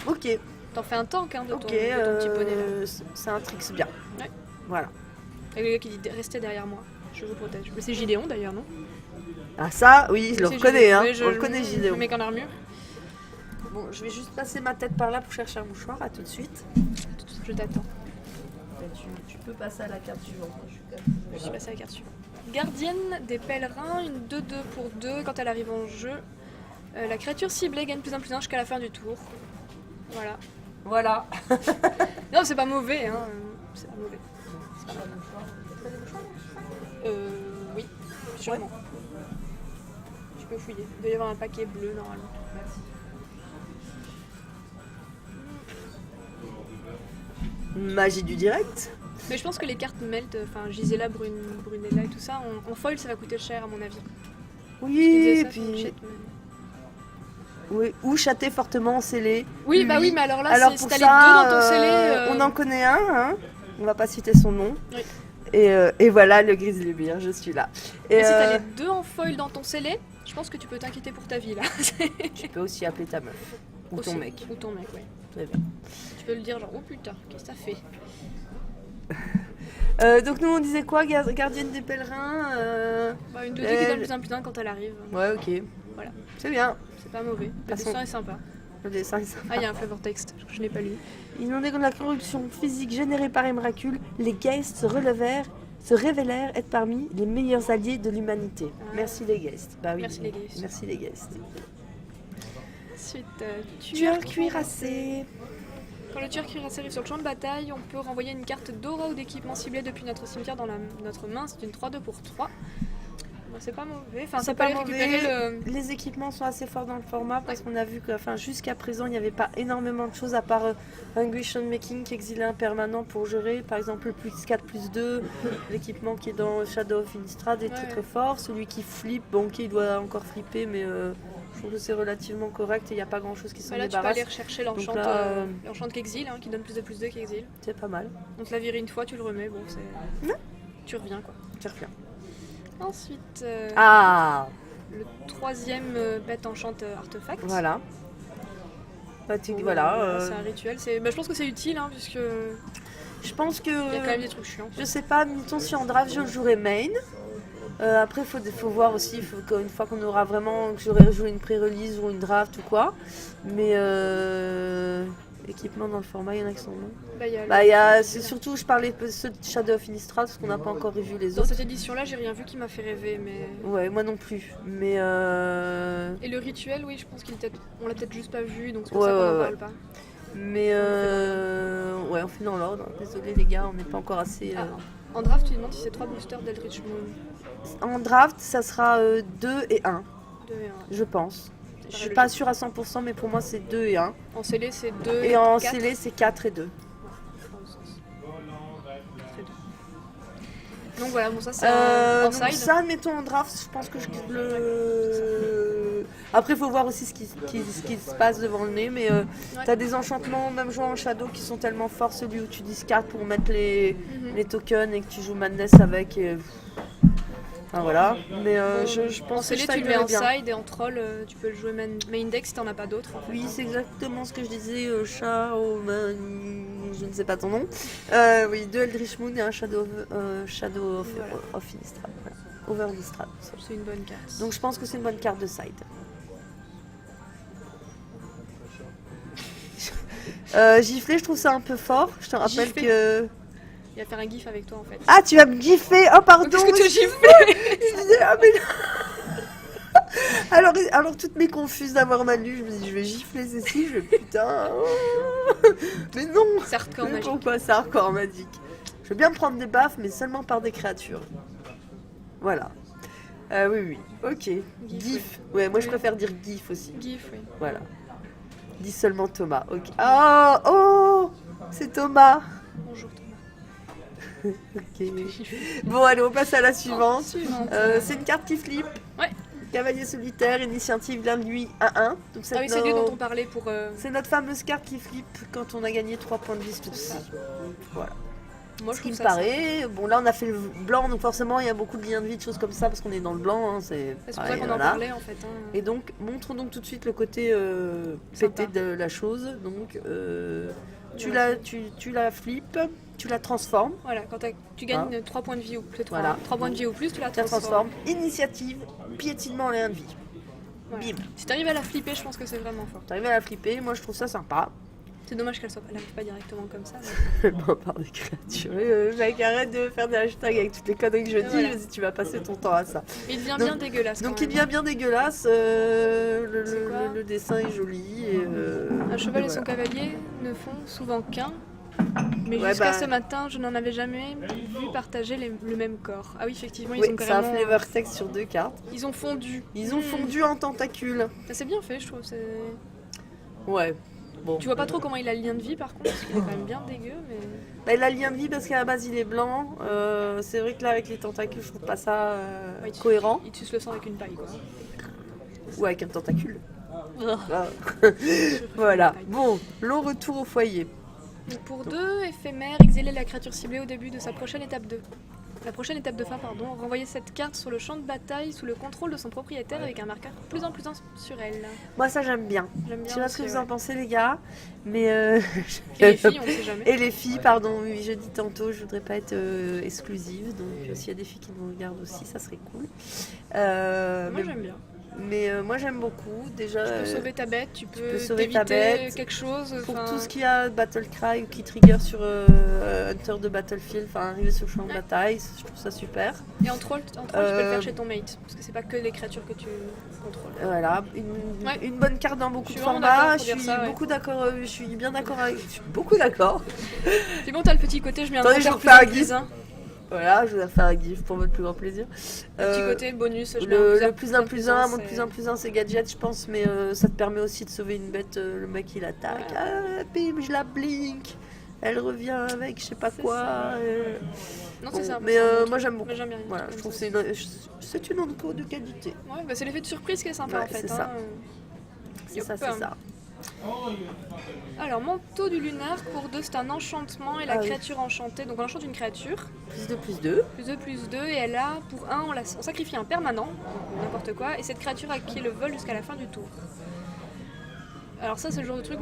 Ok, T'en fais un tank hein, de ton, ok, de ton petit poney là. c'est un tricks bien. Ouais. Voilà. Et le gars qui dit restez derrière moi, je vous protège. Mais c'est Gideon d'ailleurs, non? Ah ça, oui, je le C'est reconnais, Gideon. hein. Oui, On le connaît, Le Gideon. mec en armure. Bon, je vais juste passer ma tête par là pour chercher un mouchoir, à tout de suite. Je t'attends. Tu peux passer à la carte suivante. Moi, je suis quand même Je suis passée à la carte suivante. Gardienne des pèlerins, une 2-2 pour 2 quand elle arrive en jeu. La créature ciblée gagne +1/+1 jusqu'à la fin du tour. Voilà. Voilà. Non, c'est pas mauvais, hein. C'est pas mauvais. C'est pas mal. Oui, sûrement. Tu peux fouiller. Il doit y avoir un paquet bleu normalement. Magie du direct. Mais je pense que les cartes melt, enfin Gisela, Brunella et tout ça, en foil ça va coûter cher à mon avis. Oui, Ça, puis... chat, Oui, ou châter fortement scellé. oui, bah oui, mais alors là, Alors si pour t'as les ça, deux dans ton scellé... on en connaît un, hein. On va pas citer son nom. Oui. Et voilà, le Grizzly Bear, je suis là. Et si t'as les deux en foil dans ton scellé, je pense que tu peux t'inquiéter pour ta vie là. Tu peux aussi appeler ta meuf. Ou Aussi. ton mec. Ou ton mec, oui. Très bien. Tu peux le dire genre, oh putain, qu'est-ce que ça fait? Donc nous on disait quoi, gardienne des pèlerins Bah, une 2-2 qui donne +1/+1 quand elle arrive. Ouais, ok. Voilà. C'est bien. C'est pas mauvais. Le Façon- dessin est sympa. Le dessin est sympa. Ah, il y a un flavor text, je n'ai pas lu. Ils ont dit que la corruption physique générée par Emrakul, les Geist se révélèrent être parmi les meilleurs alliés de l'humanité. Ah. Merci les Geist. Bah oui. Merci les Geist. Merci les Geist. Ensuite, Tueur cuirassé. Quand le tueur cuirassé arrive sur le champ de bataille, on peut renvoyer une carte d'aura ou d'équipement ciblé depuis notre cimetière dans notre main. C'est une 3-2 pour 3. Bon, c'est pas mauvais. Enfin, ça C'est peut pas aller récupérer mauvais. le... Les équipements sont assez forts dans le format parce qu'on a vu que jusqu'à présent il n'y avait pas énormément de choses à part Anguish Making qui exilait un permanent pour gérer. Par exemple le +4/+2, l'équipement qui est dans Shadow of Innistrad est très Ouais. très fort. Celui qui flippe, bon ok il doit encore flipper mais je trouve que c'est relativement correct et il n'y a pas grand chose qui s'en Là, tu peux débarrasse. aller rechercher l'enchant là, qu'exile, qui donne +2/+2 qu'exile. C'est pas mal. On te la vire une fois, tu le remets, bon, c'est... Non. Tu reviens, quoi. Tu reviens. Ensuite, Ah le troisième bête enchante artefact. voilà. Bah, Bon, voilà. C'est un rituel. Je pense que c'est utile, hein, puisque Je pense que... il y a quand même des trucs chiants. Je sais pas, mettons si en draft je le jouerai main. Après, faut voir aussi, une fois qu'on aura vraiment, que j'aurai joué une pré-release ou une draft ou quoi. Mais équipement dans le format, il y en a qui sont bons. C'est surtout, je parlais de ceux de Shadow of Innistrad parce qu'on n'a pas encore revu les Dans autres. cette édition-là, j'ai rien vu qui m'a fait rêver, mais... Ouais, moi non plus. Mais Et le rituel, oui, je pense on l'a peut-être juste pas vu, donc c'est pour Ouais, ça qu'on ouais, en ouais. parle pas. Mais ouais, on fait dans l'ordre. Désolé les gars, on n'est pas encore assez. En draft, tu demandes si c'est 3 boosters d'Eldritch Moon. En draft, ça sera 2 et 1, 2 et 1. je pense. Je paraît suis pas logique. sûre à 100%, mais pour moi c'est 2 et 1. En scellé, c'est 2 Et en 4. scellé, c'est 4 et 2. Donc voilà, bon ça c'est en Donc side. ça, mettons en draft, je pense que je le... Après, il faut voir aussi ce qui se passe devant le nez, mais t'as des enchantements, même jouant en Shadow, qui sont tellement forts, celui où tu discardes pour mettre les tokens et que tu joues Madness avec. Enfin voilà, mais je En pense que scellé, ça tu le mets en bien. side et en troll, tu peux le jouer main deck si t'en as pas d'autres. En fait. Oui, c'est exactement ce que je disais, je ne sais pas ton nom. Oui, 2 Eldritch Moon et un Shadow of Voilà. of Innistrad. Voilà. Over Innistrad. C'est une bonne carte. Donc je pense que c'est une bonne carte de side. Gifler, je trouve ça un peu fort. Je te rappelle Gifler. que... Il va faire un gif avec toi en fait. Ah, tu vas me gifler. Oh, pardon. Qu'est-ce que tu excuse- gifles? Je disais, ah, mais non. alors toutes mes confuses d'avoir mal lu, je me dis, je vais gifler Cécile, je vais putain. Mais non. C'est hardcore Mais magique. pourquoi c'est hardcore magique? Je veux bien me prendre des baffes, mais seulement par des créatures. Voilà. Oui, ok. Gif. Ouais, moi je préfère dire gif aussi. Gif, oui. Voilà. Dis seulement Thomas. Ok. Oh, c'est Thomas. Bonjour Thomas. Ok. Bon, allez, on passe à la suivante. Suivante. C'est une carte qui flippe. Ouais. Cavalier solitaire, initiative d'un lui 1-1. Donc Ah oui, c'est lui dont on parlait pour... c'est notre fameuse carte qui flippe quand on a gagné 3 points de vie ce tour-ci. Voilà. Moi je Ce qui trouve me ça paraît. Bon, là on a fait le blanc, donc forcément il y a beaucoup de liens de vie, de choses comme ça, parce qu'on est dans le blanc. Hein, C'est pour ça pareil, qu'on en voilà. parlait en fait. Hein. Et donc, montrons donc tout de suite le côté Sympa. pété de la chose. Donc, tu la flippes, tu la transformes, Voilà, quand tu gagnes 3 points de vie ou plus, Voilà. 3 points de vie ou plus, tu la tu la transformes. transformes. Initiative, piétinement et 1 de vie. Voilà. Bim. Si t'arrives à la flipper, je pense que c'est vraiment fort. Tu arrives à la flipper, moi je trouve ça sympa. C'est dommage qu'elle n'arrive pas directement comme ça. Bon, par des créatures. Mec, arrête de faire des hashtags avec toutes les conneries que je dis, Voilà. vas-y, tu vas passer ton temps à ça. Il devient Donc- bien dégueulasse. Donc quand il même. devient bien dégueulasse, C'est quoi le dessin est joli. Et, Un cheval et voilà. son cavalier ne font souvent qu'un. Mais Ouais, jusqu'à bah- ce matin, je n'en avais jamais vu partager le même corps. Ah oui, effectivement, ils Oui, ont c'est un carrément. flavor text sur 2 cartes. Ils ont fondu. Ils ont fondu en tentacules. C'est bien fait, je trouve. Ouais. Bon. Tu vois pas trop comment il a le lien de vie par contre, parce qu'il est quand même bien dégueu. Mais... Bah, il a le lien de vie parce qu'à la base il est blanc. C'est vrai que là avec les tentacules, je trouve pas ça Ouais, cohérent. Il suce le sang avec une paille, quoi. Ou avec un tentacule. Oh. Ah. Voilà. Bon, long retour au foyer. Donc pour 2 éphémères, exilez la créature ciblée au début de sa prochaine étape 2. La prochaine étape de fin, renvoyez cette carte sur le champ de bataille sous le contrôle de son propriétaire avec un marqueur plus en plus sur elle. Moi ça j'aime bien. J'aime Je bien. sais pas ce que aussi, vous en ouais. pensez les gars, mais Et les filles, on ne sait jamais. Et les filles, pardon, oui, je dis tantôt, je voudrais pas être exclusive, donc s'il y a des filles qui nous regardent aussi, ça serait cool. Moi j'aime bien. Mais moi j'aime beaucoup, déjà. Tu peux sauver ta bête, tu peux sauver ta t'éviter bête. quelque chose. Pour enfin, tout ce qu'il y a Battle Cry ou qui trigger sur Hunter de Battlefield, enfin arriver sur le champ de bataille, je trouve ça super. Et en troll, tu peux le faire chez ton mate, parce que c'est pas que les créatures que tu contrôles. Voilà, Ouais. une bonne carte dans beaucoup Je de suis vraiment formats. d'accord pour dire ça, ouais. beaucoup d'accord, je suis bien d'accord avec. Je suis beaucoup d'accord. Puis bon, t'as le petit côté, je mets un Attendez, je inventaire refais un plus gif. un. Voilà, je vais faire un gif pour votre plus grand plaisir. Le petit côté bonus, je mets Le plus un plus un, mon c'est- plus un plus un, c'est gadget, je pense, mais ça te permet aussi de sauver une bête. Le mec il attaque, Ouais. ah, bim, je la blink, elle revient avec je sais pas C'est quoi. ça. Non, c'est Bon, ça. mais c'est un bon moi truc. j'aime beaucoup. Moi, j'aime bien. Voilà, je trouve que c'est une enco de qualité. Ouais, bah, c'est l'effet de surprise qui est sympa Ouais, en fait. c'est ça. hein. C'est ça, Yop. c'est ça. Alors, manteau du lunar, pour 2, c'est un enchantement et la Ah oui. créature enchantée. Donc, on enchante une créature, Plus 2. plus 2, et elle a, pour 1, on sacrifie un permanent, donc n'importe quoi, et cette créature acquiert le vol jusqu'à la fin du tour. Alors, ça, c'est le genre de truc,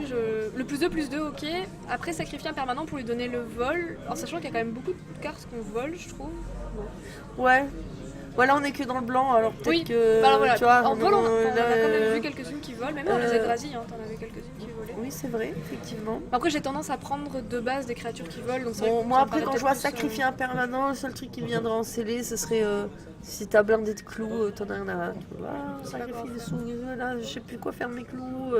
le plus 2, ok. Après, sacrifier un permanent pour lui donner le vol, en sachant qu'il y a quand même beaucoup de cartes qu'on vole, je trouve. Bon. Ouais. Voilà, on est que dans le blanc, alors peut-être Oui, que. bah alors voilà, tu vois, en vol, on a quand même là, vu quelques-unes qui volent, même dans les Eldrazi, hein, t'en avais quelques-unes qui volaient. Oui, c'est vrai, effectivement. Après, j'ai tendance à prendre de base des créatures qui volent, donc c'est vrai Bon, que moi ça me après paraît quand je peut-être vois plus, sacrifier un permanent, le seul truc qui me viendra en scellé, ce serait si t'as blindé de clous, t'en as rien à. Tu vois, sacrifie D'accord. des sous, là, je sais plus quoi faire de mes clous.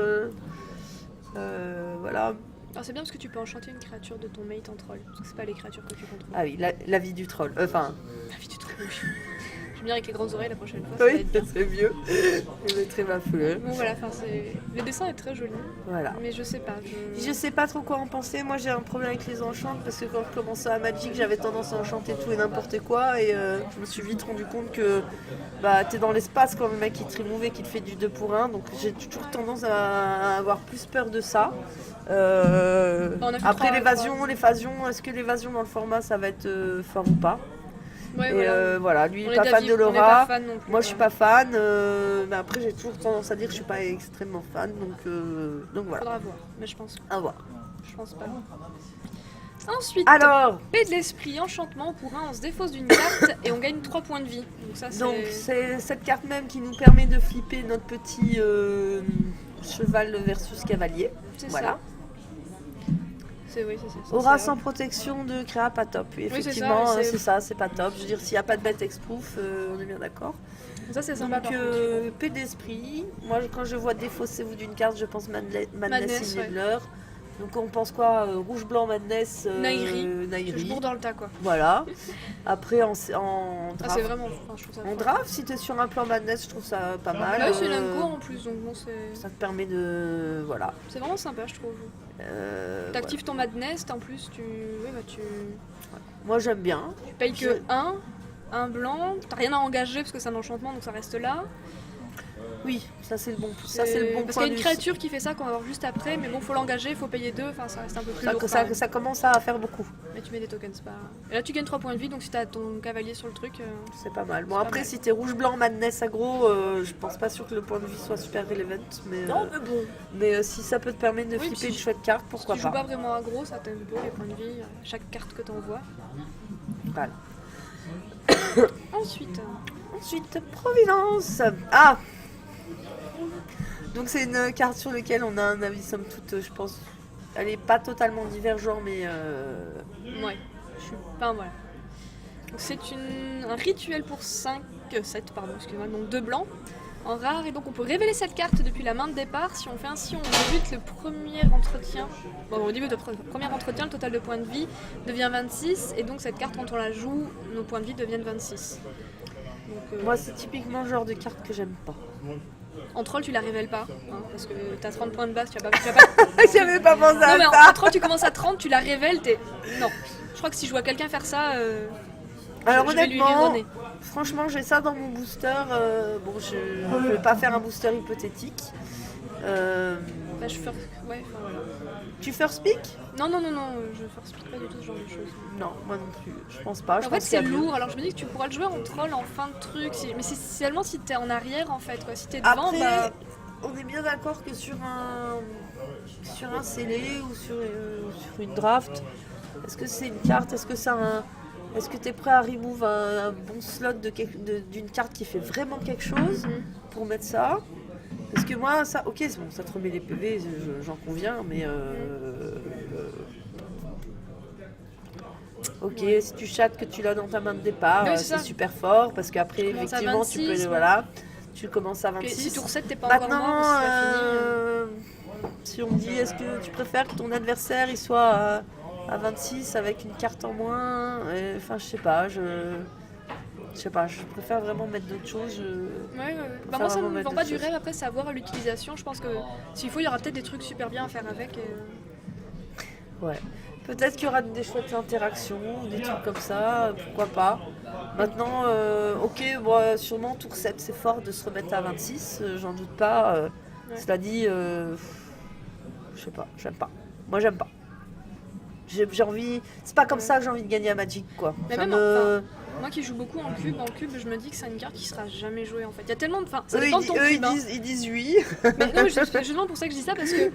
Voilà. Alors c'est bien parce que tu peux enchanter une créature de ton mate en troll, parce que c'est pas les créatures que tu contrôles. Ah oui, la vie du troll. Enfin, La vie du troll, oui. Je vais venir avec les grandes oreilles la prochaine fois, ça va oui, être bien. c'est mieux. Je mettrai ma fleur. Bon voilà, enfin c'est... Le dessin est très joli, Voilà. mais je sais pas, Je sais pas trop quoi en penser. Moi j'ai un problème avec les enchantes parce que quand je commençais à Magic, j'avais tendance à enchanter tout et n'importe quoi. Et je me suis vite rendu compte que bah, t'es dans l'espace quand le mec il te remove et qu'il te fait du 2 pour 1. Donc j'ai toujours tendance à avoir plus peur de ça. On a fait Après trois, l'évasion, est-ce que l'évasion dans le format ça va être fort ou pas? Ouais, Et voilà. voilà, lui il On est est pas fan d'avis, de on est pas Laura. fan non plus, Moi je suis quoi. pas fan. Mais après j'ai toujours tendance à dire que je suis pas extrêmement fan. Donc voilà, Faudra voir, mais je pense à voir. pas. Ensuite, Alors, paix de l'esprit, enchantement, pour 1, on se défausse d'une carte et on gagne 3 points de vie. Donc ça c'est... donc c'est cette carte même qui nous permet de flipper notre petit cheval versus cavalier. c'est Voilà. ça. Oui, c'est ça. Aura c'est sans protection de créa, pas top. c'est ça, Effectivement, c'est- c'est ça, c'est pas top. Je veux dire, s'il n'y a pas de bête exproof, on est bien d'accord. Ça c'est sympa Donc, par contre. paix d'esprit. Moi, quand je vois défaussez-vous d'une carte, je pense Madness Madness, ouais. Enabler. Donc, on pense quoi rouge-blanc, Madness, Nairi. Nairi. Je bourre dans le tas quoi. Voilà. Après, en Ah, draft. c'est vraiment... Enfin, je trouve ça En fort. draft, si t'es sur un plan Madness, je trouve ça pas mal. Là, c'est l'Anko en plus, donc bon, Ça te permet de. Voilà. c'est vraiment sympa, je trouve. T'actives ton Madness, en plus, tu Moi, j'aime bien. payes que un blanc, t'as rien à engager parce que c'est un enchantement, donc ça reste là. Oui, ça c'est le bon. Ça c'est le bon Parce point qu'il y a une du- créature qui fait ça qu'on va voir juste après, mais bon, faut l'engager, faut payer 2, enfin ça reste un peu plus Ça, lourd. ça, quand même. ça commence à faire beaucoup. Mais tu mets des tokens, pas. Et là, tu gagnes 3 points de vie, donc si t'as ton cavalier sur le truc. C'est pas mal. Bon, C'est pas après, mal. si t'es rouge-blanc, Madness, aggro, je pense pas sûr que le point de vie soit super relevant. Mais, mais bon. mais si ça peut te permettre de Oui, flipper puis une si- chouette carte, Si pourquoi tu joues pas. pas vraiment aggro, ça t'aime beau les points de vie, chaque carte que t'envoies. Voilà. Ensuite, Ensuite, Providence. Ah donc c'est une carte sur laquelle on a un avis somme toute, je pense, Elle est pas totalement divergente, mais Ouais, je suis pas... Voilà. Donc c'est un rituel pour 7, pardon, excuse-moi, donc 2 blancs en rare. Et donc on peut révéler cette carte depuis la main de départ. Si on fait ainsi, on débute le premier entretien. Bon, au début du premier entretien, le total de points de vie devient 26. Et donc cette carte, quand on la joue, nos points de vie deviennent 26. Donc, moi, c'est typiquement le genre de carte que j'aime pas. en troll, tu la révèles pas, hein, parce que t'as 30 points de base, tu vas pas... J'avais pas pensé à Non mais ça. en troll, tu commences à 30, tu la révèles, Non. Je crois que si je vois quelqu'un faire ça... Alors je vais lui honnêtement, donner. franchement, j'ai ça dans mon booster. Bon, je ne vais pas faire un booster hypothétique. Bah, je fais... Ouais, enfin voilà. Tu first pick? Non, je force pas du tout ce genre de choses. Non, moi non plus. Je pense pas. En fait, c'est lourd, alors je me dis que tu pourras le jouer en troll en fin de truc. Mais c'est seulement si t'es en arrière en fait, quoi. Si t'es devant, Après, bah. on est bien d'accord que sur un scellé ou sur une draft, est-ce que c'est une carte? Est-ce que tu es prêt à remove un bon slot d'une carte qui fait vraiment quelque chose pour mettre ça? Parce que moi, ça, ok, c'est bon, ça te remet les PV, j'en conviens, mais ok, si tu chattes que tu l'as dans ta main de départ, Oui, c'est super fort, parce qu'après, Tu commences à effectivement, 26, tu peux, ouais. voilà, tu commences à Que 26. si tour 7 t'es pas encore mort, Maintenant, parce que c'est fini. si on me dit, est-ce que tu préfères que ton adversaire il soit à 26 avec une carte en moins? Enfin, je sais pas, je préfère vraiment mettre d'autres choses. Ouais. Bah, moi, ça me vend pas du rêve. Après, c'est à voir à l'utilisation. Je pense que s'il faut, il y aura peut-être des trucs super bien à faire avec. Ouais. Peut-être qu'il y aura des chouettes interactions, des trucs comme ça, pourquoi pas. Maintenant, ok, bon, sûrement tour 7, c'est fort de se remettre à 26, j'en doute pas. Cela dit, je sais pas, j'aime pas. Moi, j'aime pas. J'ai envie. C'est pas comme ça que j'ai envie de gagner à Magic, quoi. Mais Ça même, me- moi qui joue beaucoup en cube, je me dis que c'est une carte qui sera jamais jouée en fait. Il y a tellement de. Enfin, ça Eux, dépend de ton ils cube. Hein. disent oui. Mais non, mais justement pour ça que je dis ça, parce que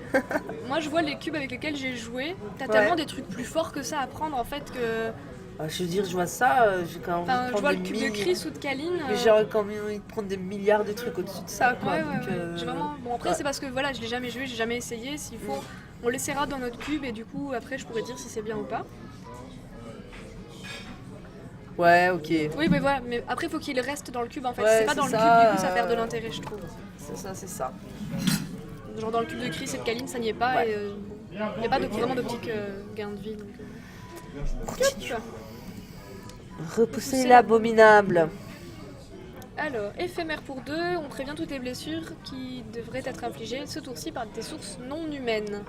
moi je vois les cubes avec lesquels j'ai joué, t'as tellement des trucs plus forts que ça à prendre en fait que. Ah, je veux dire, je vois ça, j'ai quand même envie de Enfin, je prendre vois des le cube de milliards. Chris ou de Kaline. Mais j'ai quand même envie de prendre des milliards de trucs au-dessus de ça, quoi. Ouais. Donc, J'ai vraiment... Bon, après, c'est parce que voilà, je l'ai jamais joué, j'ai jamais essayé. S'il faut, on l'essaiera dans notre cube et du coup, après, je pourrais dire si c'est bien ou pas. Ouais, ok. Oui, mais voilà, mais après, il faut qu'il reste dans le cube en fait. Ouais, Si c'est pas dans le c'est cube, ça, du coup, ça perd de l'intérêt, je trouve. C'est ça. Genre dans le cube de Chris et de Kaline, ça n'y est pas. Ouais. Et il n'y a pas vraiment d'optique gain de vie. Donc, Continue. hop. Repousser l'abominable. Alors, éphémère pour 2, on prévient toutes les blessures qui devraient être infligées ce tour-ci par des sources non humaines.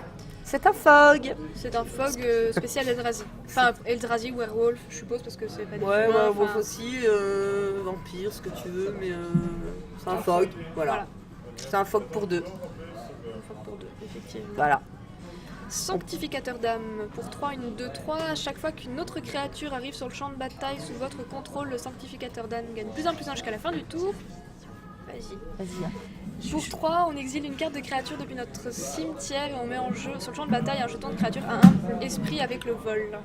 C'est un fog. C'est un fog spécial Eldrazi. Enfin, Eldrazi, Werewolf, je suppose, parce que c'est pas des Ouais, humains, Wolf enfin, aussi, vampire, ce que tu veux, mais c'est un fog. Voilà. C'est un fog pour 2. Un fog pour 2, effectivement. Voilà. Sanctificateur d'âme. Pour 3, une 2-3. À chaque fois qu'une autre créature arrive sur le champ de bataille sous votre contrôle, le sanctificateur d'âme gagne +1/+1 jusqu'à la fin du tour. Vas-y. Vas-y. Pour 3, on exile une carte de créature depuis notre cimetière et on met en jeu sur le champ de bataille un jeton de créature à 1 esprit avec le vol.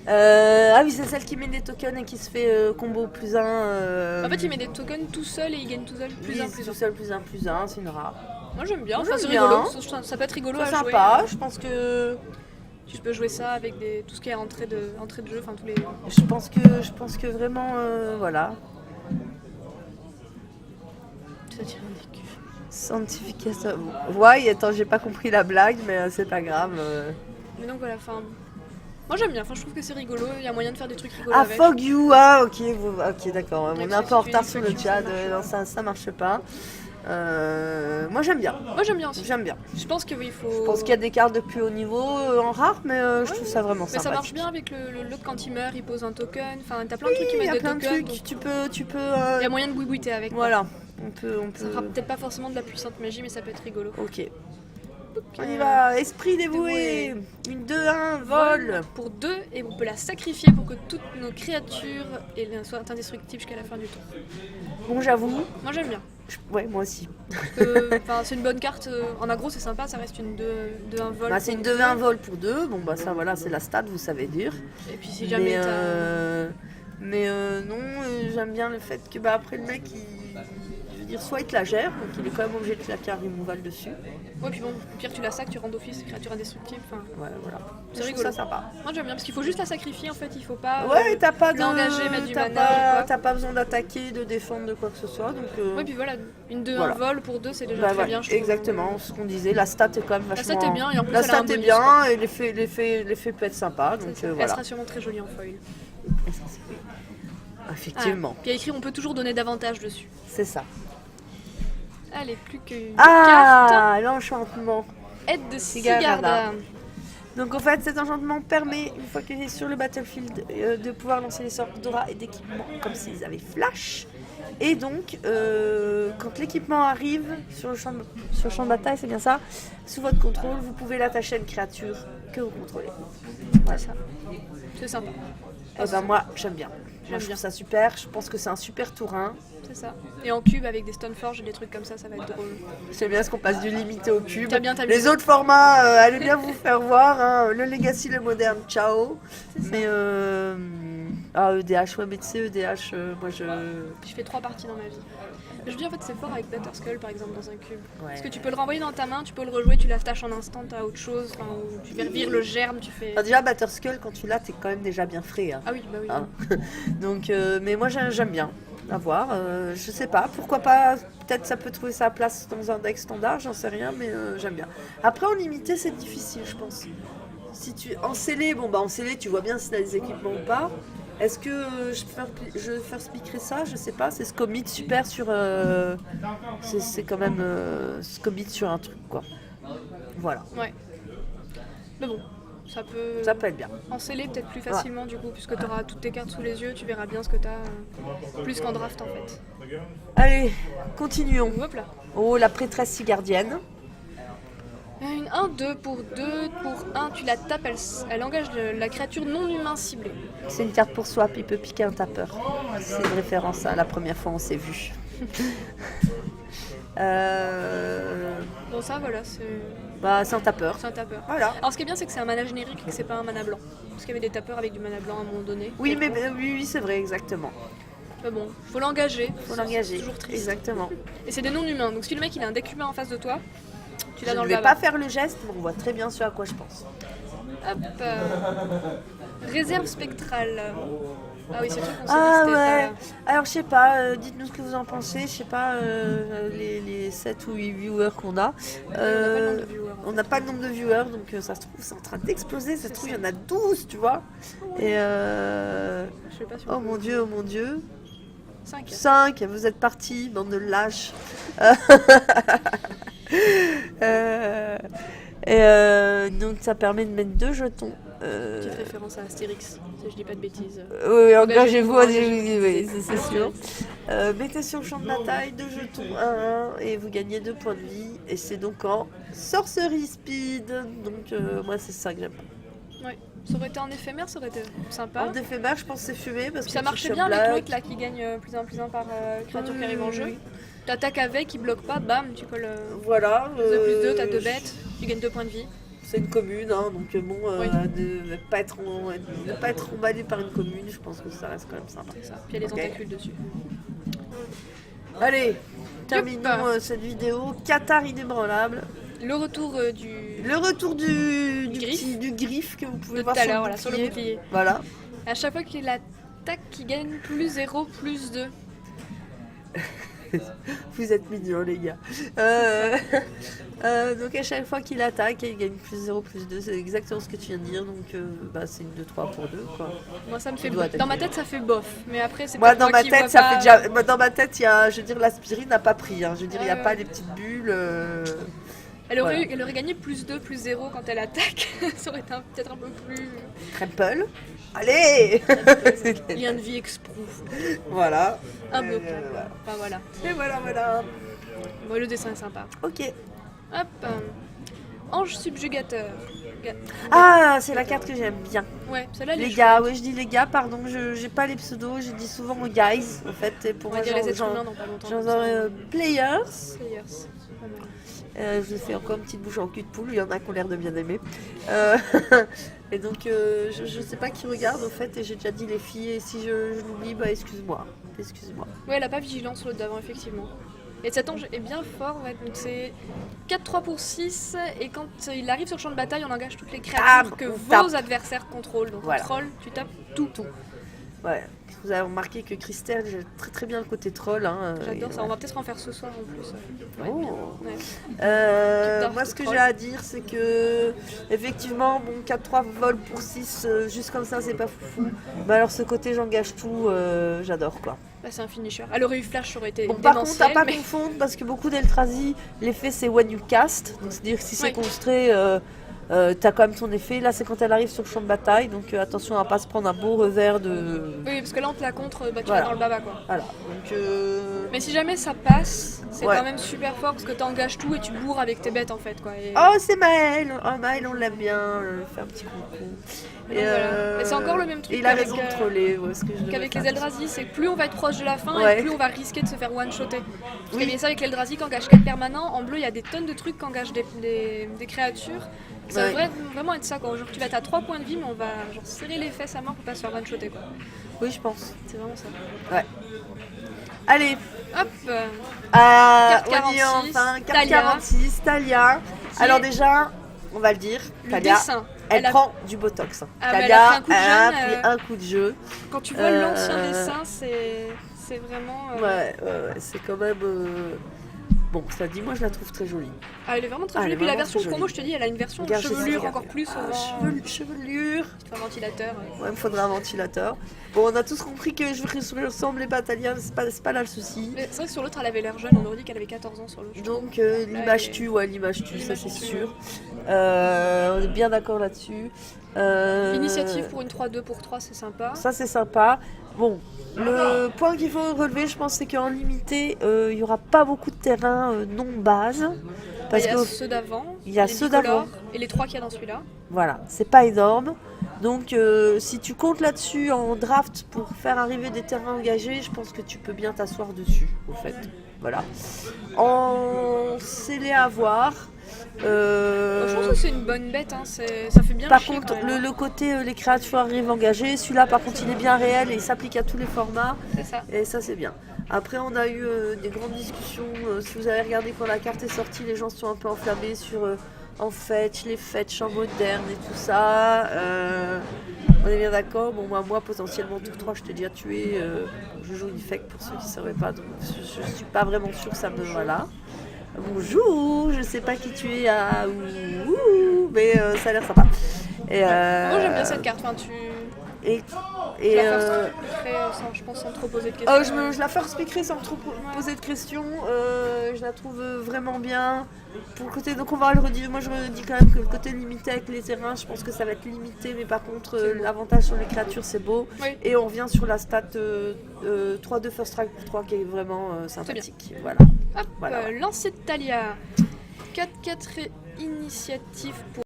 Ah oui, c'est celle qui met des tokens et qui se fait combo +1. En fait, il met des tokens tout seul et il gagne tout seul +1/+1. Tout seul +1/+1, c'est une rare. Moi j'aime bien, Moi, enfin, j'aime c'est bien. rigolo, ça peut être rigolo C'est à jouer. sympa, je pense que. Tu peux jouer ça avec tout ce qui est entrée de jeu, enfin tous les... Je pense que vraiment, voilà. Ça tire des culs. Sanctification. Ouais, attends, j'ai pas compris la blague, mais c'est pas grave. Mais donc voilà, enfin... Moi j'aime bien, enfin, je trouve que c'est rigolo, il y a moyen de faire des trucs rigolos Ah, avec. Fog You, ah, ok, d'accord. On est un peu en retard sur le Fog You, chat, ça marche. ça marche pas. Moi j'aime bien. Moi j'aime bien aussi. J'aime bien. Je pense qu'il faut... Je pense qu'il y a des cartes de plus haut niveau en rare, mais je trouve ça vraiment Mais sympathique. ça marche bien avec l'autre quand il meurt, il pose un token, enfin t'as plein de trucs qui Il y mettent a des plein de tokens. trucs, Donc tu peux. il y a moyen de boubouiter avec. Voilà, on peut. Ça fera peut-être pas forcément de la puissante magie, mais ça peut être rigolo. Ok. On y va, esprit dévoué. Une 2-1, vol. Pour 2, et on peut la sacrifier pour que toutes nos créatures soient indestructibles jusqu'à la fin du tour. Bon, j'avoue. Moi j'aime bien. Ouais, moi aussi. C'est une bonne carte. En aggro c'est sympa, ça reste une 2-1 vol. Bah, c'est une 2-1 vol pour 2. Bon, bah, ça, voilà, c'est la stat, vous savez dire. Et puis si jamais Mais non, j'aime bien le fait que, bah, après, le mec, je veux dire, soit il te la gère, donc il est quand même obligé de claquer un removal dessus. Ouais, puis bon, au pire, tu la sacs, tu rends d'office, créature indestructible. Enfin, Ouais, voilà. c'est Je trouve rigolo. ça sympa. Moi, j'aime bien parce qu'il faut juste la sacrifier en fait, il faut pas. Ouais, t'as pas de. l'engager, mettre du t'as mana pas- ou quoi. T'as pas besoin d'attaquer, de défendre, de quoi que ce soit. Donc, Ouais, puis voilà, une 2 voilà. un vol pour 2, c'est déjà bah, très ouais, bien, je trouve. exactement, ce qu'on disait. La stat est quand même La vachement. stat est bien, et en plus, La elle a un stat est bonus, bien, quoi. et l'effet peut être sympa. C'est Donc ça. Elle voilà. sera sûrement très jolie en foil. Effectivement, Puis il y a écrit, on peut toujours donner davantage dessus. c'est ça. Allez, plus qu'une Ah, l'enchantement. carte. Aide de Sigarda. Sigarda. Donc en fait, cet enchantement permet, une fois qu'il est sur le battlefield, de pouvoir lancer les sorts d'aura et d'équipement comme s'ils avaient flash. Et donc, quand l'équipement arrive sur le champ de bataille, c'est bien ça, sous votre contrôle, vous pouvez l'attacher à une créature que vous contrôlez. Voilà. C'est ça. C'est sympa. Et ben moi, j'aime bien. J'aime Moi, je bien. trouve ça super. Je pense que c'est un super tourin. C'est ça. Et en cube avec des Stoneforge et des trucs comme ça va être drôle. J'aime bien ce qu'on passe du limité au cube. T'as bien Les autres formats, allez bien vous faire voir. Hein. Le Legacy, le moderne, ciao. C'est ça. Mais EDH, ouais, mais tu sais, EDH, moi je. Je fais 3 parties dans ma vie. Je dis en fait c'est fort avec Batterskull par exemple dans un cube. Ouais. Parce que tu peux le renvoyer dans ta main, tu peux le rejouer, tu l'attaches en instant à autre chose, enfin, ou tu vires le germe, tu fais. Enfin, déjà, Batterskull, quand tu l'as, t'es quand même déjà bien frais. Hein. Ah oui, bah oui. Hein. Donc, mais moi j'aime bien. À voir. Je sais pas, pourquoi pas. Peut-être ça peut trouver sa place dans un deck standard, j'en sais rien, mais j'aime bien. Après, en limité, c'est difficile, je pense. Si tu en scellé, bon bah en scellé, tu vois bien si t'as des équipements ou pas. Est-ce que je first pickerai ça? Je sais pas. C'est ce commit super sur. C'est quand même ce commit sur un truc quoi. Voilà. Ouais. Mais bon, ça peut. Ça peut être bien. Enceller peut-être plus facilement du coup, puisque tu auras toutes tes cartes sous les yeux, tu verras bien ce que tu as, plus qu'en draft en fait. Allez, continuons. Hop là. Oh, la prêtresse sigardienne. Une 1-2 pour 2 pour 1, tu la tapes, elle engage la créature non humain ciblée. C'est une carte pour swap, il peut piquer un tapeur. C'est une référence à la première fois on s'est vu. Bon ça voilà, c'est C'est un tapeur. un tapeur. Voilà. Alors ce qui est bien c'est que c'est un mana générique et que c'est pas un mana blanc. Parce qu'il y avait des tapeurs avec du mana blanc à un moment donné. Oui, mais oui, c'est vrai, exactement. Mais bon, faut l'engager. Faut l'engager. C'est toujours triste. Exactement. Et c'est des non humains, donc si le mec il a un deck humain en face de toi, tu l'as Je dans ne le vais baba. pas faire le geste, mais on voit très bien ce à quoi je pense. Hop. Réserve spectrale. Ah oui, c'est le truc qu'on s'est Ah dit, ouais. c'était Alors je sais pas, dites-nous ce que vous en pensez. Je sais pas les 7 ou 8 viewers qu'on a. On n'a pas le nombre de viewers. On n'a pas le nombre de viewers, donc ça se trouve c'est en train d'exploser. Ça se C'est trouve ça. il y en a 12, tu vois. Et Je sais pas si on oh peut- mon dieu, oh mon dieu. 5. 5, vous êtes partis, bande de lâches. Donc ça permet de mettre 2 jetons. Petite référence à Astérix, si je dis pas de bêtises. Oui, engagez-vous, Engagez-vous, oui, c'est sûr. Mettez sur le champ de bataille 2 jetons 1-1 et vous gagnez 2 points de vie. Et c'est donc en Sorcery Speed. Donc moi c'est ça que j'aime. Ouais. Ça aurait été en éphémère, ça aurait été sympa. En éphémère, je pense que c'est fumé parce Puis que ça marchait tu bien avec black. l'autre là qui gagne plus un par créature qui arrive en jeu. Oui. T'attaques avec, il bloque pas, bam, tu colles Voilà. 2+2, t'as 2 bêtes, tu gagnes 2 points de vie. C'est une commune, hein, donc bon, Oui. de ne pas être emballé par une commune, je pense que ça reste quand même sympa. C'est ça. Puis il y a les Ok. tentacules dessus. Allez, terminons Youp. cette vidéo. Qatar inébranlable. Le retour du Le retour du griffe. du griffe que vous pouvez de voir tout à sur l'heure, le voilà, sur le bouclier. bouclier. Voilà. À chaque fois qu'il attaque, il gagne plus 0, plus 2. Vous êtes mignons les gars. Donc à chaque fois qu'il attaque, il gagne plus 0, plus 2. C'est exactement ce que tu viens de dire. Donc c'est une 2-3 pour 2 quoi. Moi ça me fait Il doit bof. Dans ma attaquer. tête ça fait bof, mais après c'est Moi peut-être dans ma qui tête vois ça pas- fait déjà. Moi, dans ma tête il y a, je veux dire l'aspirine n'a pas pris. Hein. Je veux dire il n'y a Ouais, pas ouais. les petites bulles. Elle aurait, Voilà. elle aurait gagné plus 2, plus 0 quand elle attaque. Ça aurait été peut-être un peu plus... Trample. Allez. Lien de vie exprouve. Voilà. Un peu. Voilà. Enfin voilà. Et voilà. Bon, le dessin est sympa. Ok. Hop. Ange subjugateur. Ah, c'est la carte que j'aime bien. Ouais, celle-là elle est Les chouette. gars, ouais, je dis les gars, pardon, je j'ai pas les pseudos, je dis souvent guys, en fait, et pour On va moi, dire les êtres humains dans pas longtemps. players. Players. Pas mal. Je vous fais encore une petite bouche en cul de poule, il y en a qui ont l'air de bien aimer. Et donc, je sais pas qui regarde, en fait, et j'ai déjà dit les filles, et si je l'oublie, bah excuse-moi. Ouais, elle a pas vigilance l'autre d'avant, effectivement. Et cet ange est bien fort, ouais, donc c'est 4-3 pour 6, et quand il arrive sur le champ de bataille, on engage toutes les créatures que on vos tape. adversaires contrôlent. Donc Voilà. en troll, tu tapes tout. Ouais. Vous avez remarqué que Christelle, j'ai très bien le côté troll. Hein, J'adore et ça, on va peut-être en faire ce soir en plus. Oh. Ouais. Moi, Dark ce que Troll. j'ai à dire, c'est que, effectivement, bon, 4-3 vol pour 6, juste comme ça, c'est pas foufou. Mais alors, ce côté, j'engage tout, j'adore quoi. Là, c'est un finisher. Elle aurait eu flash, ça aurait été Bon, par contre, démentiel, à pas mais- confondre, parce que beaucoup d'Eltrazi, l'effet c'est when you cast. Donc, c'est-à-dire que si c'est Oui. construit, t'as quand même ton effet. Là, c'est quand elle arrive sur le champ de bataille. Donc, attention à pas se prendre un beau revers de. Oui, parce que là, on te la contre, bah, tu Voilà. vas dans le baba, quoi. Voilà. Donc, Mais si jamais ça passe, c'est Ouais. quand même super fort, parce que t'engages tout et tu bourres avec tes bêtes, en fait, quoi. Et... oh, c'est Maël! Oh, Maël, on l'aime bien. Fait un petit coucou. Donc, voilà. Et c'est encore le même truc Et il a qu'avec, raison de troller. Ouais, ce que je devais qu'avec les faire. Eldrazi, c'est que plus on va être proche de la fin Ouais. et plus on va risquer de se faire one-shotter. Parce Oui. qu'il y a ça avec l'Eldrazi qui engage 4 permanents. En bleu, il y a des tonnes de trucs qui engagent des créatures. Ça Ouais. devrait vraiment être ça, quoi. Genre, tu vas être à 3 points de vie, mais on va genre, serrer les fesses à mort pour pas se faire one-shotter, quoi. Oui, je pense. C'est vraiment ça. Allez, Hop on Carte y est 46, enfin. Carte Talia. 46, Talia. Qui Alors est- déjà, on va le dire, Le Talia, dessin. elle a- prend du botox. Ah, mais elle Talia, a pris un coup de elle a jeune, pris un coup de jeu. Quand tu vois Euh, l'ancien dessin, c'est vraiment... Ouais, c'est quand même... Bon, ça dit, moi je la trouve très jolie. Ah, elle est vraiment très Ah, elle jolie. est Puis la vraiment version très promo, jolie. je te dis, elle a une version Regarde, chevelure regarde. encore plus Ah, souvent. chevelure. Un ventilateur. Ouais, il me faudrait un ventilateur. Bon, on a tous compris que je ressemblais pas à Talia, mais c'est pas là le souci. Mais c'est vrai que sur l'autre, elle avait l'air jeune. On aurait dit qu'elle avait 14 ans sur l'autre. Donc l'image tue, ouais, l'image tue, ça L'image c'est tue, sûr. On est bien d'accord là-dessus. Initiative pour une 3-2 pour 3, c'est sympa. Ça c'est sympa. Bon, le point qu'il faut relever, je pense, c'est qu'en limité, il n'y aura pas beaucoup de terrain non base. Parce Il y a que ceux d'avant, il y a les ceux bicolores, d'avant. et les 3 qu'il y a dans celui-là. Voilà, c'est pas énorme. Donc si tu comptes là-dessus en draft pour faire arriver des terrains engagés, je pense que tu peux bien t'asseoir dessus, au fait. Voilà. En scellé à voir. Je pense que c'est une bonne bête, hein. Ça fait bien Par chier, contre, quand même. le côté les créatures arrivent engagées, celui-là par contre il est bien réel et il s'applique à tous les formats C'est ça. et ça c'est bien. Après on a eu des grandes discussions, si vous avez regardé quand la carte est sortie, les gens se sont un peu enflammés sur en fetch, les fetch en moderne et tout ça. On est bien d'accord. Bon moi potentiellement tour 3 je t'ai déjà tué, je joue une fake pour ceux qui ne sauraient pas, donc je suis pas vraiment sûre que ça me voilà. Bonjour, je sais pas qui tu es, mais ça a l'air sympa. Et, Moi, j'aime bien cette carte. Enfin, tu Et, tu la forces je pense, sans trop poser de questions. je la first pickerai sans trop poser de questions. Je la trouve vraiment bien. Pour le côté, donc on va le redire. Moi je redis quand même que le côté limité avec les terrains, je pense que ça va être limité, mais par contre C'est beau. l'avantage sur les créatures c'est beau. Oui. Et on revient sur la stat 3-2 first strike pour 3 qui est vraiment sympathique. Voilà. Hop, Voilà. lancer de Talia. 4-4 initiative pour